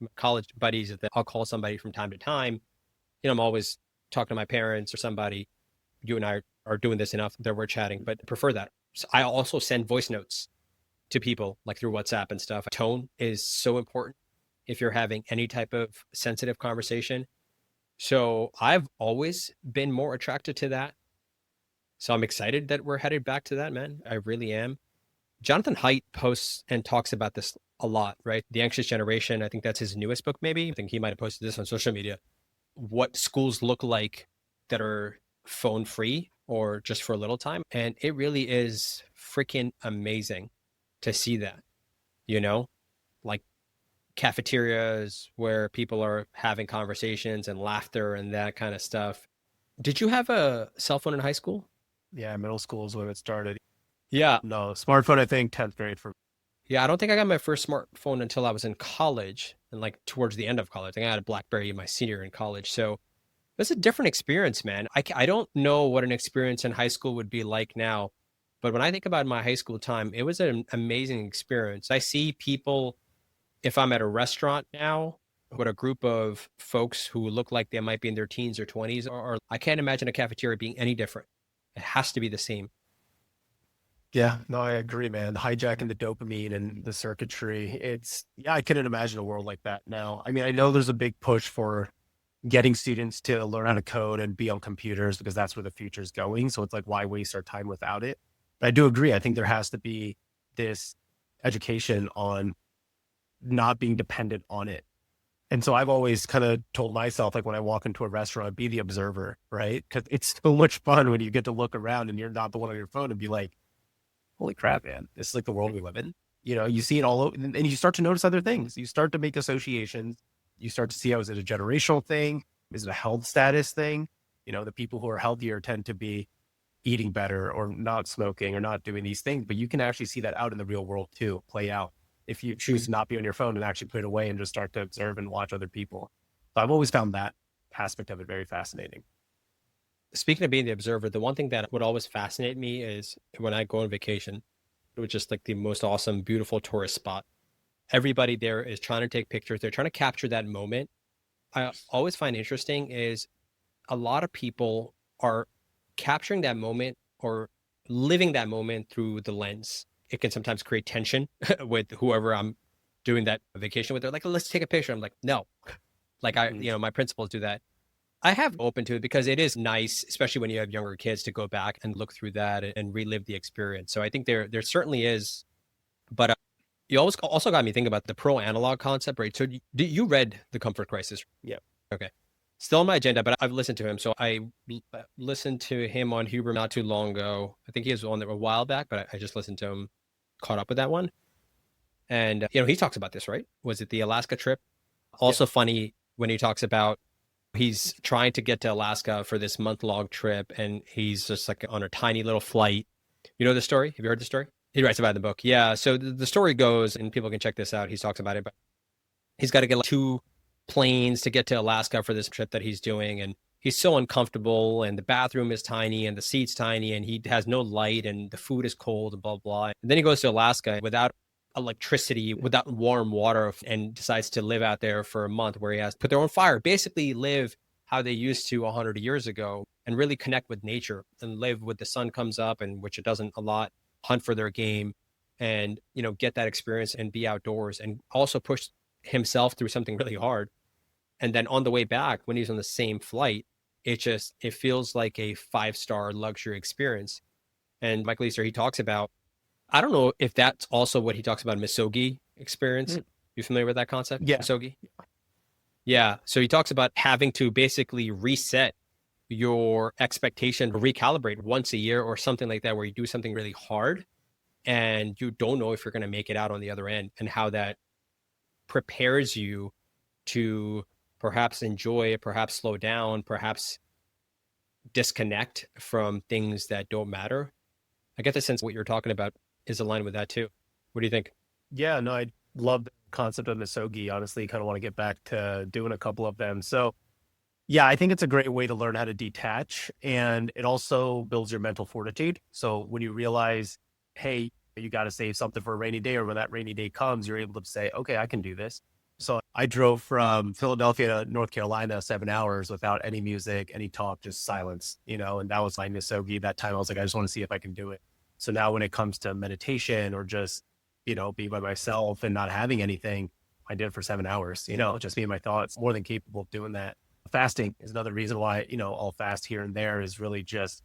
my college buddies, that I'll call somebody from time to time. I'm always talking to my parents or somebody. You and I are doing this enough that we're chatting, but I prefer that. So I also send voice notes to people through WhatsApp and stuff. Tone is so important if you're having any type of sensitive conversation. So I've always been more attracted to that. So I'm excited that we're headed back to that, man. I really am. Jonathan Haidt posts and talks about this a lot, right? The Anxious Generation. I think that's his newest book, maybe. I think he might have posted this on social media. What schools look like that are phone free or just for a little time. And it really is freaking amazing to see that, like cafeterias where people are having conversations and laughter and that kind of stuff. Did you have a cell phone in high school? Yeah, middle school is when it started. Yeah. No, smartphone, I think 10th grade for. Yeah, I don't think I got my first smartphone until I was in college and towards the end of college. I think I had a BlackBerry in my senior year in college. So it's a different experience, man. I don't know what an experience in high school would be like now. But when I think about my high school time, it was an amazing experience. I see people, if I'm at a restaurant now with a group of folks who look like they might be in their teens or 20s, or I can't imagine a cafeteria being any different. It has to be the same. Yeah, no, I agree, man. Hijacking the dopamine and the circuitry. I couldn't imagine a world like that now. I mean, I know there's a big push for getting students to learn how to code and be on computers because that's where the future is going. So it's why waste our time without it? But I do agree. I think there has to be this education on not being dependent on it. And so I've always kind of told myself, when I walk into a restaurant, be the observer, right? Because it's so much fun when you get to look around and you're not the one on your phone and be like, holy crap, man, this is the world we live in. You see it all over, and you start to notice other things. You start to make associations. You start to see, is it a generational thing? Is it a health status thing? The people who are healthier tend to be eating better or not smoking or not doing these things. But you can actually see that out in the real world too, play out. If you choose to not be on your phone and actually put it away and just start to observe and watch other people. So I've always found that aspect of it very fascinating. Speaking of being the observer, the one thing that would always fascinate me is when I go on vacation, it was just the most awesome, beautiful tourist spot. Everybody there is trying to take pictures. They're trying to capture that moment. I always find interesting is a lot of people are capturing that moment or living that moment through the lens. It can sometimes create tension with whoever I'm doing that vacation with. They're like, let's take a picture. I'm like, no. My principals do that. I have open to it because it is nice, especially when you have younger kids, to go back and look through that and relive the experience. So I think there certainly is, but you also got me thinking about the pro analog concept, right? So you read The Comfort Crisis? Yeah. Okay. Still on my agenda, but I've listened to him. So I listened to him on Huber not too long ago. I think he was on there a while back, but I just listened to him, caught up with that one. And, he talks about this, right? Was it the Alaska trip? Also funny when he talks about he's trying to get to Alaska for this month-long trip, and he's just on a tiny little flight. You know the story? Have you heard the story? He writes about it in the book. Yeah. So the story goes, and people can check this out. He talks about it, but he's got to get 2 planes to get to Alaska for this trip that he's doing. And he's so uncomfortable, and the bathroom is tiny and the seat's tiny, and he has no light, and the food is cold and blah, blah. And then he goes to Alaska without electricity, without warm water, and decides to live out there for a month where he has to put their own fire, basically live how they used to 100 years ago. and really connect with nature and live with the sun comes up, and which it doesn't a lot, hunt for their game, and, you know, get that experience and be outdoors, and also push himself through something really hard. And then on the way back, when he's on the same flight, it feels like a 5-star luxury experience. And Michael Easter, he talks about, I don't know if that's also what he talks about, Misogi experience. You familiar with that concept? Yeah. Misogi? Yeah. So he talks about having to basically reset your expectation, recalibrate once a year or something like that, where you do something really hard and you don't know if you're going to make it out on the other end, and how that prepares you to perhaps enjoy, perhaps slow down, perhaps disconnect from things that don't matter. I get the sense what you're talking about is aligned with that too. What do you think? Yeah, no, I love the concept of Misogi. Honestly, kind of want to get back to doing a couple of them. So yeah, I think it's a great way to learn how to detach, and it also builds your mental fortitude. So when you realize, hey, you got to save something for a rainy day, or when that rainy day comes, you're able to say, okay, I can do this. So I drove from Philadelphia to North Carolina 7 hours without any music, any talk, just silence, you know, and that was my Misogi. That time I was like, I just want to see if I can do it. So now when it comes to meditation or just, you know, being by myself and not having anything, I did it for 7 hours, you know, just me and my thoughts, more than capable of doing that. Fasting is another reason why, you know, I'll fast here and there, is really just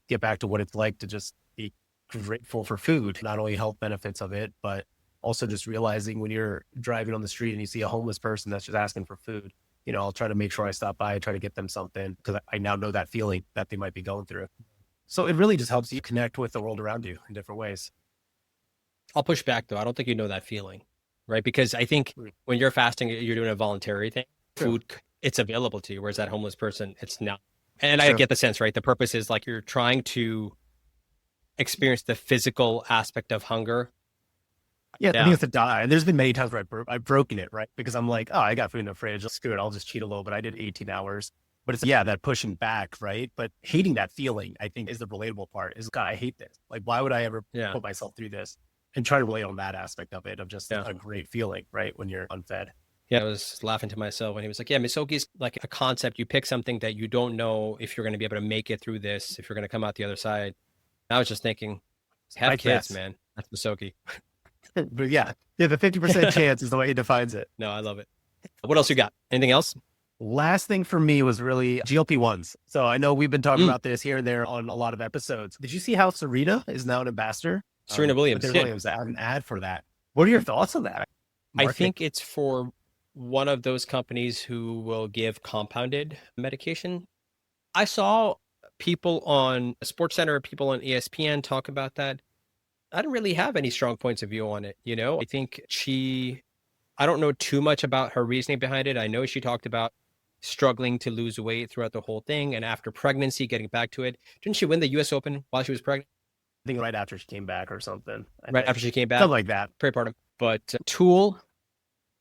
get back to what it's like to just be grateful for food, not only health benefits of it, but also just realizing when you're driving on the street and you see a homeless person that's just asking for food, you know, I'll try to make sure I stop by and try to get them something, because I now know that feeling that they might be going through. So it really just helps you connect with the world around you in different ways. I'll push back though. I don't think you know that feeling, right? Because I think when you're fasting, you're doing a voluntary thing. Food, it's available to you, whereas that homeless person, it's not. And I get the sense, right? The purpose is like you're trying to experience the physical aspect of hunger. Yeah, I think it's to die. And there's been many times where I've broken it, right? Because I'm like, oh, I got food in the fridge. Screw it. I'll just cheat a little bit. I did 18 hours. But it's, yeah, that pushing back, right? But hating that feeling, I think, is the relatable part. Is, God, I hate this. Like, why would I ever put myself through this? And try to relate on that aspect of it, of just a great feeling, right? When you're unfed. Yeah, I was laughing to myself when he was like, yeah, Misogi is like a concept. You pick something that you don't know if you're going to be able to make it through this, if you're going to come out the other side. I was just thinking, have kids, man. That's Misogi. But yeah, the 50% chance is the way he defines it. No, I love it. What else you got? Anything else? Last thing for me was really GLP-1s. So I know we've been talking about this here and there on a lot of episodes. Did you see how Serena is now an ambassador? Serena Williams. Williams, I have an ad for that. What are your thoughts on that? I think it's for one of those companies who will give compounded medication. I saw people on SportsCenter, people on ESPN talk about that. I didn't really have any strong points of view on it. You know, I think I don't know too much about her reasoning behind it. I know she talked about struggling to lose weight throughout the whole thing, and after pregnancy, getting back to it. Didn't she win the US Open while she was pregnant? I think right after she came back or something. After she came back? Something like that. Pray pardon. But Tool,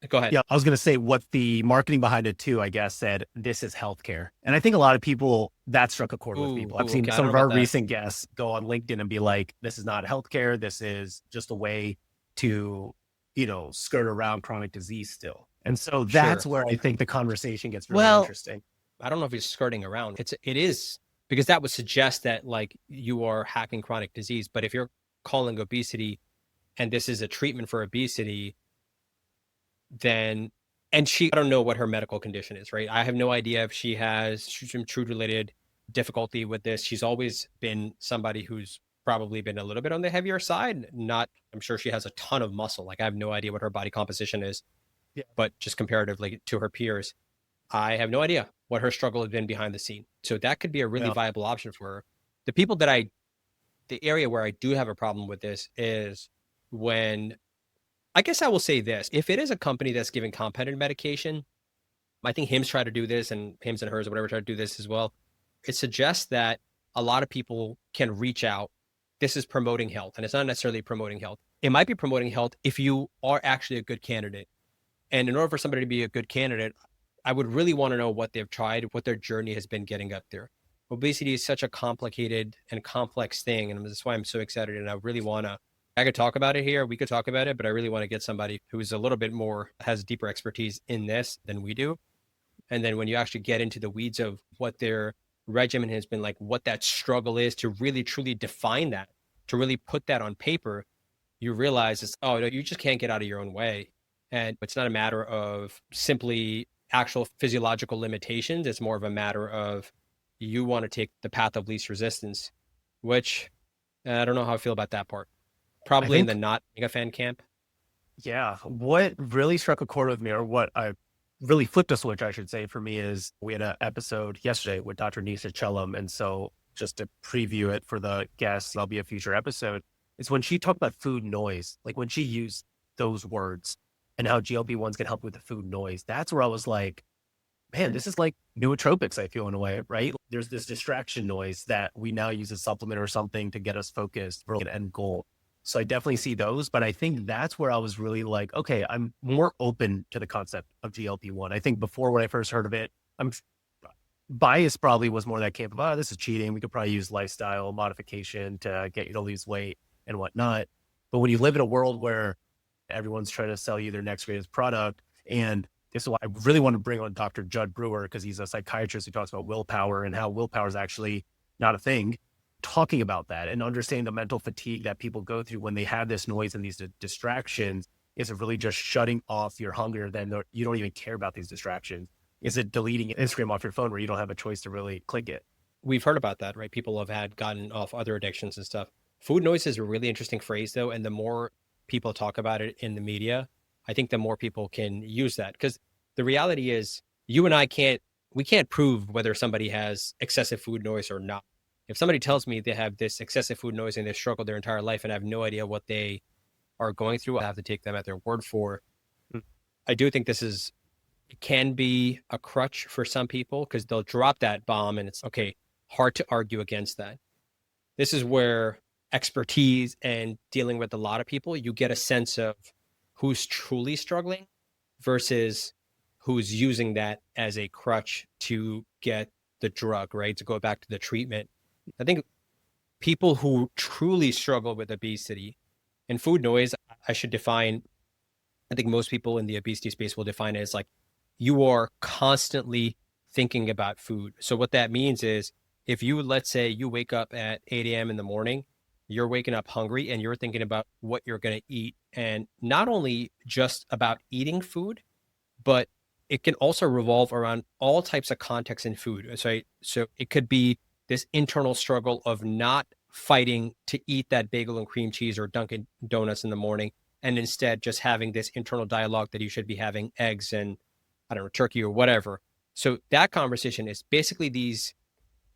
go ahead. Yeah, I was going to say what the marketing behind it too, I guess, said, this is healthcare. And I think a lot of people, that struck a chord with people. I've seen some of our recent guests go on LinkedIn and be like, this is not healthcare. This is just a way to, you know, skirt around chronic disease still. And so that's where I think the conversation gets really interesting. I don't know if it's skirting around. It is, because that would suggest that like you are hacking chronic disease. But if you're calling obesity and this is a treatment for obesity, then, and I don't know what her medical condition is, right? I have no idea if she has some food related difficulty with this. She's always been somebody who's probably been a little bit on the heavier side. I'm sure she has a ton of muscle. Like I have no idea what her body composition is, but just comparatively to her peers, I have no idea what her struggle has been behind the scene. So that could be a really viable option for her. The people that the area where I do have a problem with this is when, I guess I will say this, if it is a company that's giving compounded medication, I think Hims try to do this, and Hims and Hers or whatever try to do this as well. It suggests that a lot of people can reach out. This is promoting health, and it's not necessarily promoting health. It might be promoting health if you are actually a good candidate. And in order for somebody to be a good candidate, I would really want to know what they've tried, what their journey has been getting up there. Obesity is such a complicated and complex thing, and that's why I'm so excited. And I really want to, I could talk about it here, we could talk about it, but I really want to get somebody who is a little bit more, has deeper expertise in this than we do. And then when you actually get into the weeds of what their regimen has been like what that struggle is to really truly define that, to really put that on paper, you realize it's, oh, no, you just can't get out of your own way. And it's not a matter of simply actual physiological limitations. It's more of a matter of you want to take the path of least resistance, which I don't know how I feel about that part. Probably in the not being a fan camp. Yeah. What really struck a chord with me, or what I really flipped a switch, I should say, for me is we had an episode yesterday with Dr. Nisha Chellam. And so just to preview it for the guests, that'll be a future episode. It's when she talked about food noise, like when she used those words and how GLP-1s can help with the food noise. That's where I was like, man, this is like nootropics, I feel, in a way, right? There's this distraction noise that we now use as a supplement or something to get us focused for an end goal. So I definitely see those, but I think that's where I was really like, okay, I'm more open to the concept of GLP-1. I think before, when I first heard of it, I'm biased, probably was more that camp of, oh, this is cheating. We could probably use lifestyle modification to get you to lose weight and whatnot. But when you live in a world where everyone's trying to sell you their next greatest product, and this is why I really want to bring on Dr. Judd Brewer, because he's a psychiatrist who talks about willpower and how willpower is actually not a thing. Talking about that and understanding the mental fatigue that people go through when they have this noise and these distractions. Is it really just shutting off your hunger? Then you don't even care about these distractions. Is it deleting Instagram off your phone where you don't have a choice to really click it? We've heard about that, right? People have gotten off other addictions and stuff. Food noise is a really interesting phrase, though. And the more people talk about it in the media, I think the more people can use that. Because the reality is, you and I can't prove whether somebody has excessive food noise or not. If somebody tells me they have this excessive food noise and they've struggled their entire life and I have no idea what they are going through, I have to take them at their word for. I do think it can be a crutch for some people, because they'll drop that bomb and it's okay, hard to argue against that. This is where expertise and dealing with a lot of people, you get a sense of who's truly struggling versus who's using that as a crutch to get the drug, right? To go back to the treatment. I think people who truly struggle with obesity and food noise, I think most people in the obesity space will define it as like, you are constantly thinking about food. So what that means is, if you, let's say you wake up at 8 a.m. in the morning, you're waking up hungry and you're thinking about what you're going to eat. And not only just about eating food, but it can also revolve around all types of contexts in food. So it could be this internal struggle of not fighting to eat that bagel and cream cheese or Dunkin' Donuts in the morning, and instead just having this internal dialogue that you should be having eggs and, I don't know, turkey or whatever. So that conversation is basically these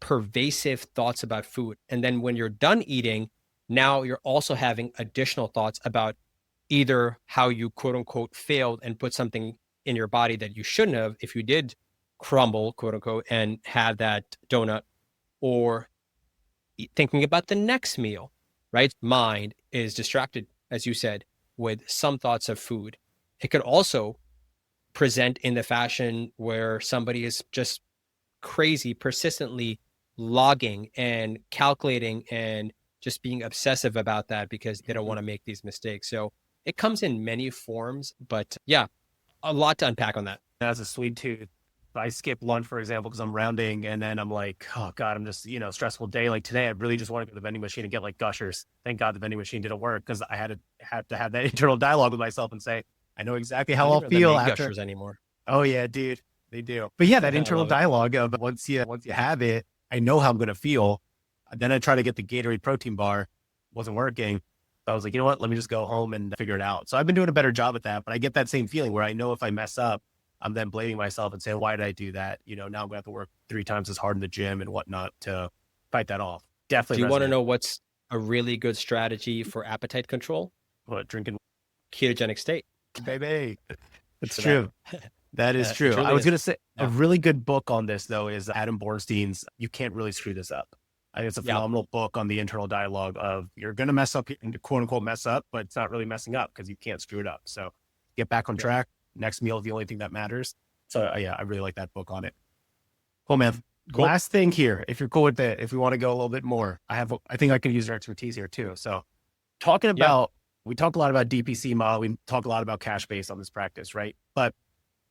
pervasive thoughts about food. And then when you're done eating, now you're also having additional thoughts about either how you quote unquote failed and put something in your body that you shouldn't have if you did crumble, quote unquote, and have that donut, or thinking about the next meal, right? Mind is distracted, as you said, with some thoughts of food. It could also present in the fashion where somebody is just crazy, persistently logging and calculating and just being obsessive about that because they don't want to make these mistakes. So it comes in many forms, but yeah, a lot to unpack on that. As a sweet tooth, I skip lunch, for example, because I'm rounding, and then I'm like, oh God, I'm just, stressful day. Like today, I really just want to go to the vending machine and get like Gushers. Thank God the vending machine didn't work, because I had to have that internal dialogue with myself and say, I know exactly how I'll feel after. Gushers anymore. Oh yeah, dude, they do. But yeah, that internal dialogue of once you have it, I know how I'm going to feel. Then I try to get the Gatorade protein bar, wasn't working. So I was like, you know what? Let me just go home and figure it out. So I've been doing a better job at that, but I get that same feeling where I know if I mess up, I'm then blaming myself and saying, why did I do that? Now I'm going to have to work 3 times as hard in the gym and whatnot to fight that off. Definitely. Do you want to know what's a really good strategy for appetite control? What, drinking? Ketogenic state. Baby. It's true. That is true. I was going to say a really good book on this, though, is Adam Bornstein's You Can't Really Screw This Up. I think it's a phenomenal book on the internal dialogue of you're going to mess up, quote unquote, mess up, but it's not really messing up because you can't screw it up. So get back on track. Next meal is the only thing that matters. So yeah, I really like that book on it. Cool, man. Cool. Last thing here, if you're cool with it, if we want to go a little bit more, I think I can use your expertise here too. So talking about, we talk a lot about DPC model. We talk a lot about cash based on this practice, right? But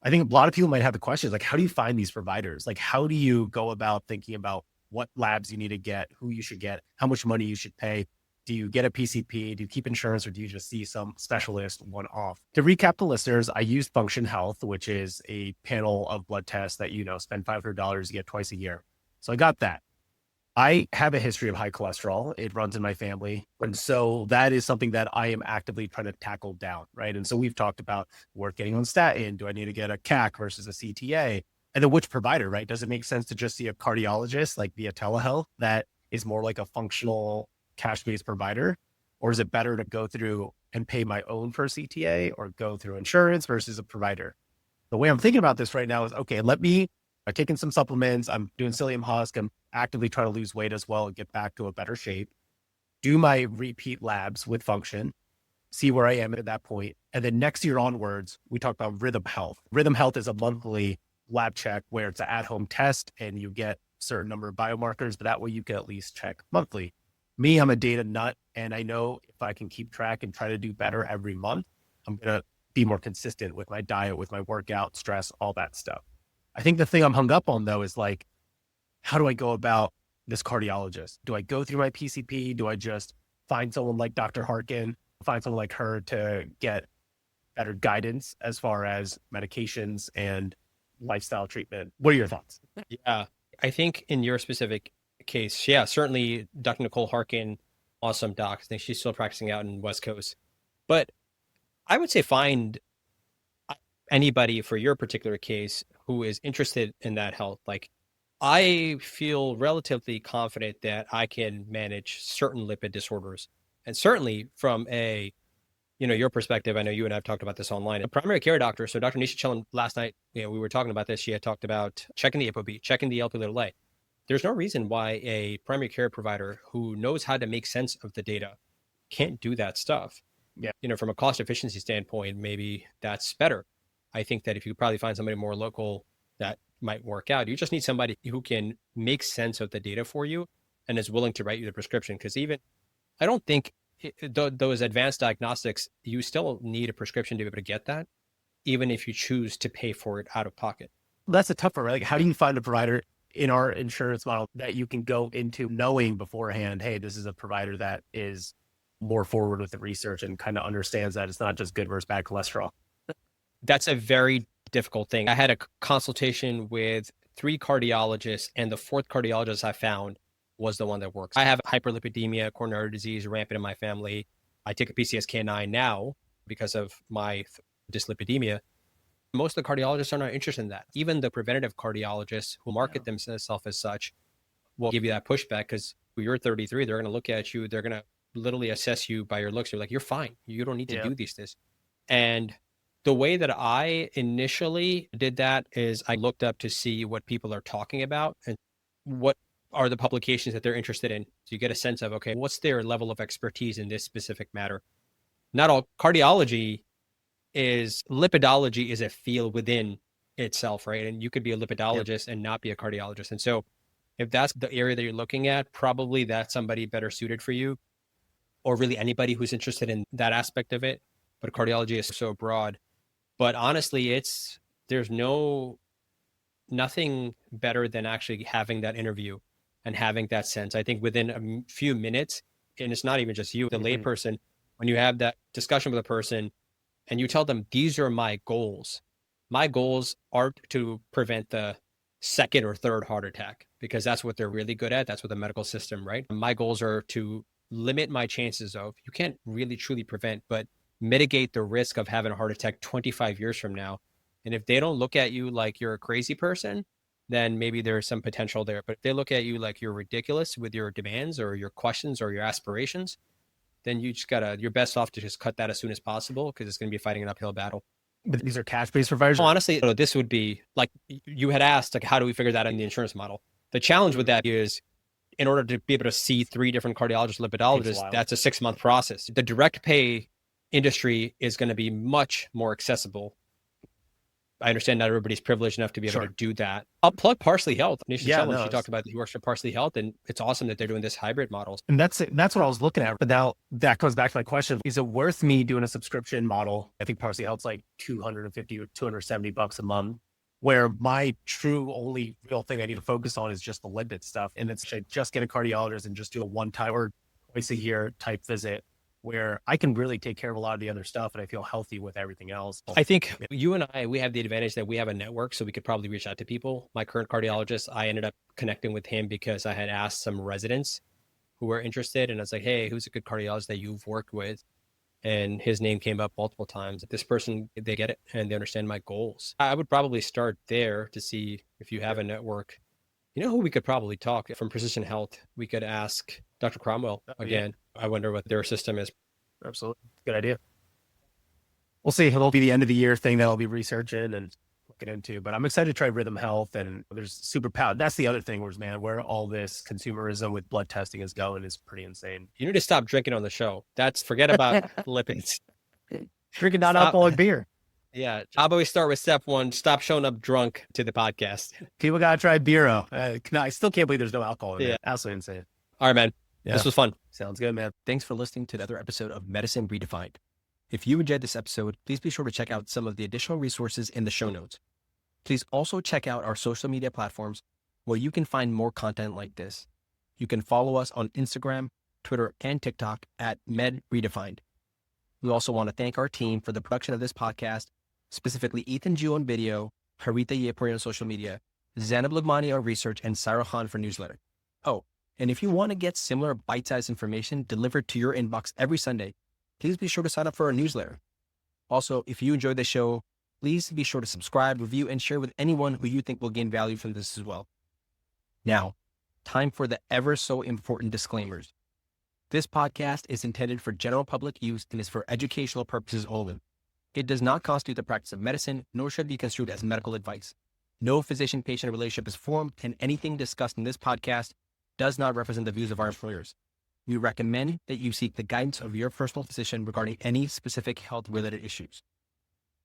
I think a lot of people might have the questions like, how do you find these providers? Like, how do you go about thinking about what labs you need to get, who you should get, how much money you should pay. Do you get a PCP? Do you keep insurance, or do you just see some specialist one-off? To recap the listeners, I use Function Health, which is a panel of blood tests that, spend $500, you get twice a year. So I got that. I have a history of high cholesterol. It runs in my family. And so that is something that I am actively trying to tackle down, right? And so we've talked about work getting on statin. Do I need to get a CAC versus a CTA? And then which provider, right? Does it make sense to just see a cardiologist like via telehealth that is more like a functional cash-based provider? Or is it better to go through and pay my own for CTA or go through insurance versus a provider? The way I'm thinking about this right now is, okay, I'm taking some supplements. I'm doing psyllium husk. I'm actively trying to lose weight as well and get back to a better shape. Do my repeat labs with Function, see where I am at that point. And then next year onwards, we talk about Rhythm Health. Rhythm Health is a monthly lab check where it's an at-home test and you get a certain number of biomarkers, but that way you can at least check monthly. Me, I'm a data nut, and I know if I can keep track and try to do better every month, I'm going to be more consistent with my diet, with my workout, stress, all that stuff. I think the thing I'm hung up on, though, is like, how do I go about this cardiologist? Do I go through my PCP? Do I just find someone like Dr. Harkin, find someone like her to get better guidance as far as medications and lifestyle treatment? What are your thoughts? Yeah, I think in your specific case, yeah, certainly Dr. Nicole Harkin, awesome doc. I think she's still practicing out in West Coast. But I would say find anybody for your particular case who is interested in that health. Like, I feel relatively confident that I can manage certain lipid disorders. And certainly from your perspective, I know you and I have talked about this online. A primary care doctor, so Dr. Nisha Chellan, last night, we were talking about this. She had talked about checking the ApoB, checking the Lp(a). There's no reason why a primary care provider who knows how to make sense of the data can't do that stuff. Yeah. From a cost efficiency standpoint, maybe that's better. I think that if you could probably find somebody more local, that might work out. You just need somebody who can make sense of the data for you and is willing to write you the prescription. Because I don't think those advanced diagnostics, you still need a prescription to be able to get that, even if you choose to pay for it out of pocket. Well, that's a tough one, right? Like, how do you find a provider in our insurance model that you can go into knowing beforehand, hey, this is a provider that is more forward with the research and kind of understands that it's not just good versus bad cholesterol? That's a very difficult thing. I had a consultation with 3 cardiologists, and the 4th cardiologist I found was the one that works. I have hyperlipidemia, coronary disease rampant in my family. I take a PCSK9 now because of my dyslipidemia. Most of the cardiologists are not interested in that. Even the preventive cardiologists who market themselves as such will give you that pushback because when you're 33, they're going to look at you. They're going to literally assess you by your looks. You're like, you're fine. You don't need to do these things. And the way that I initially did that is I looked up to see what people are talking about and what are the publications that they're interested in. So you get a sense of, okay, what's their level of expertise in this specific matter? Not all lipidology is a field within itself, right? And you could be a lipidologist and not be a cardiologist. And so if that's the area that you're looking at, probably that's somebody better suited for you, or really anybody who's interested in that aspect of it. But cardiology is so broad. But honestly, there's nothing better than actually having that interview and having that sense. I think within a few minutes, and it's not even just you, the layperson, when you have that discussion with a person and you tell them, these are my goals. My goals aren't to prevent the 2nd or 3rd heart attack, because that's what they're really good at. That's what the medical system, right? My goals are to limit my chances of, you can't really truly prevent, but mitigate the risk of having a heart attack 25 years from now. And if they don't look at you like you're a crazy person, then maybe there's some potential there. But if they look at you like you're ridiculous with your demands or your questions or your aspirations, then you just you're best off to just cut that as soon as possible, because it's going to be fighting an uphill battle. But these are cash-based providers? Honestly, this would be like, you had asked, like, how do we figure that out in the insurance model? The challenge with that is, in order to be able to see 3 different cardiologists, lipidologists, that's a 6-month process. The direct pay industry is going to be much more accessible. I understand not everybody's privileged enough to be able to do that. I'll plug Parsley Health. Nisha Chellan, she talked about that he works for Parsley Health, and it's awesome that they're doing this hybrid models. And that's what I was looking at. But now that goes back to my question. Is it worth me doing a subscription model? I think Parsley Health's like $250 or $270 a month. where my true only real thing I need to focus on is just the lipid stuff. And it's just get a cardiologist and just do a one time or twice a year type visit where I can really take care of a lot of the other stuff and I feel healthy with everything else. I think you and I, we have the advantage that we have a network, so we could probably reach out to people. My current cardiologist, I ended up connecting with him because I had asked some residents who were interested, and I was like, hey, who's a good cardiologist that you've worked with? And his name came up multiple times. This person, they get it and they understand my goals. I would probably start there to see if you have a network. You know who we could probably talk from Precision Health? We could ask Dr. Cromwell again. I wonder what their system is. Absolutely. Good idea. We'll see. It'll be the end of the year thing that I'll be researching and looking into, but I'm excited to try Rhythm Health, and there's super power. That's the other thing where all this consumerism with blood testing is going is pretty insane. You need to stop drinking on the show. Forget about lipids. Drinking non-alcoholic beer. Yeah. How about we start with step one? Stop showing up drunk to the podcast. People got to try Beero. I still can't believe there's no alcohol in it. Absolutely insane. All right, man. Yeah. This was fun. Sounds good, man. Thanks for listening to another episode of Medicine Redefined. If you enjoyed this episode, please be sure to check out some of the additional resources in the show notes. Please also check out our social media platforms where you can find more content like this. You can follow us on Instagram, Twitter, and TikTok at MedRedefined. We also want to thank our team for the production of this podcast, specifically Ethan Ju on video, Harita Yepuri on social media, Zanab Lugmani on research, and Sarah Khan for newsletter. Oh, and if you want to get similar bite-sized information delivered to your inbox every Sunday, please be sure to sign up for our newsletter. Also, if you enjoyed the show, please be sure to subscribe, review, and share with anyone who you think will gain value from this as well. Now, time for the ever so important disclaimers. This podcast is intended for general public use and is for educational purposes only. It does not constitute the practice of medicine, nor should be construed as medical advice. No physician-patient relationship is formed, and anything discussed in this podcast does not represent the views of our employers. We recommend that you seek the guidance of your personal physician regarding any specific health-related issues.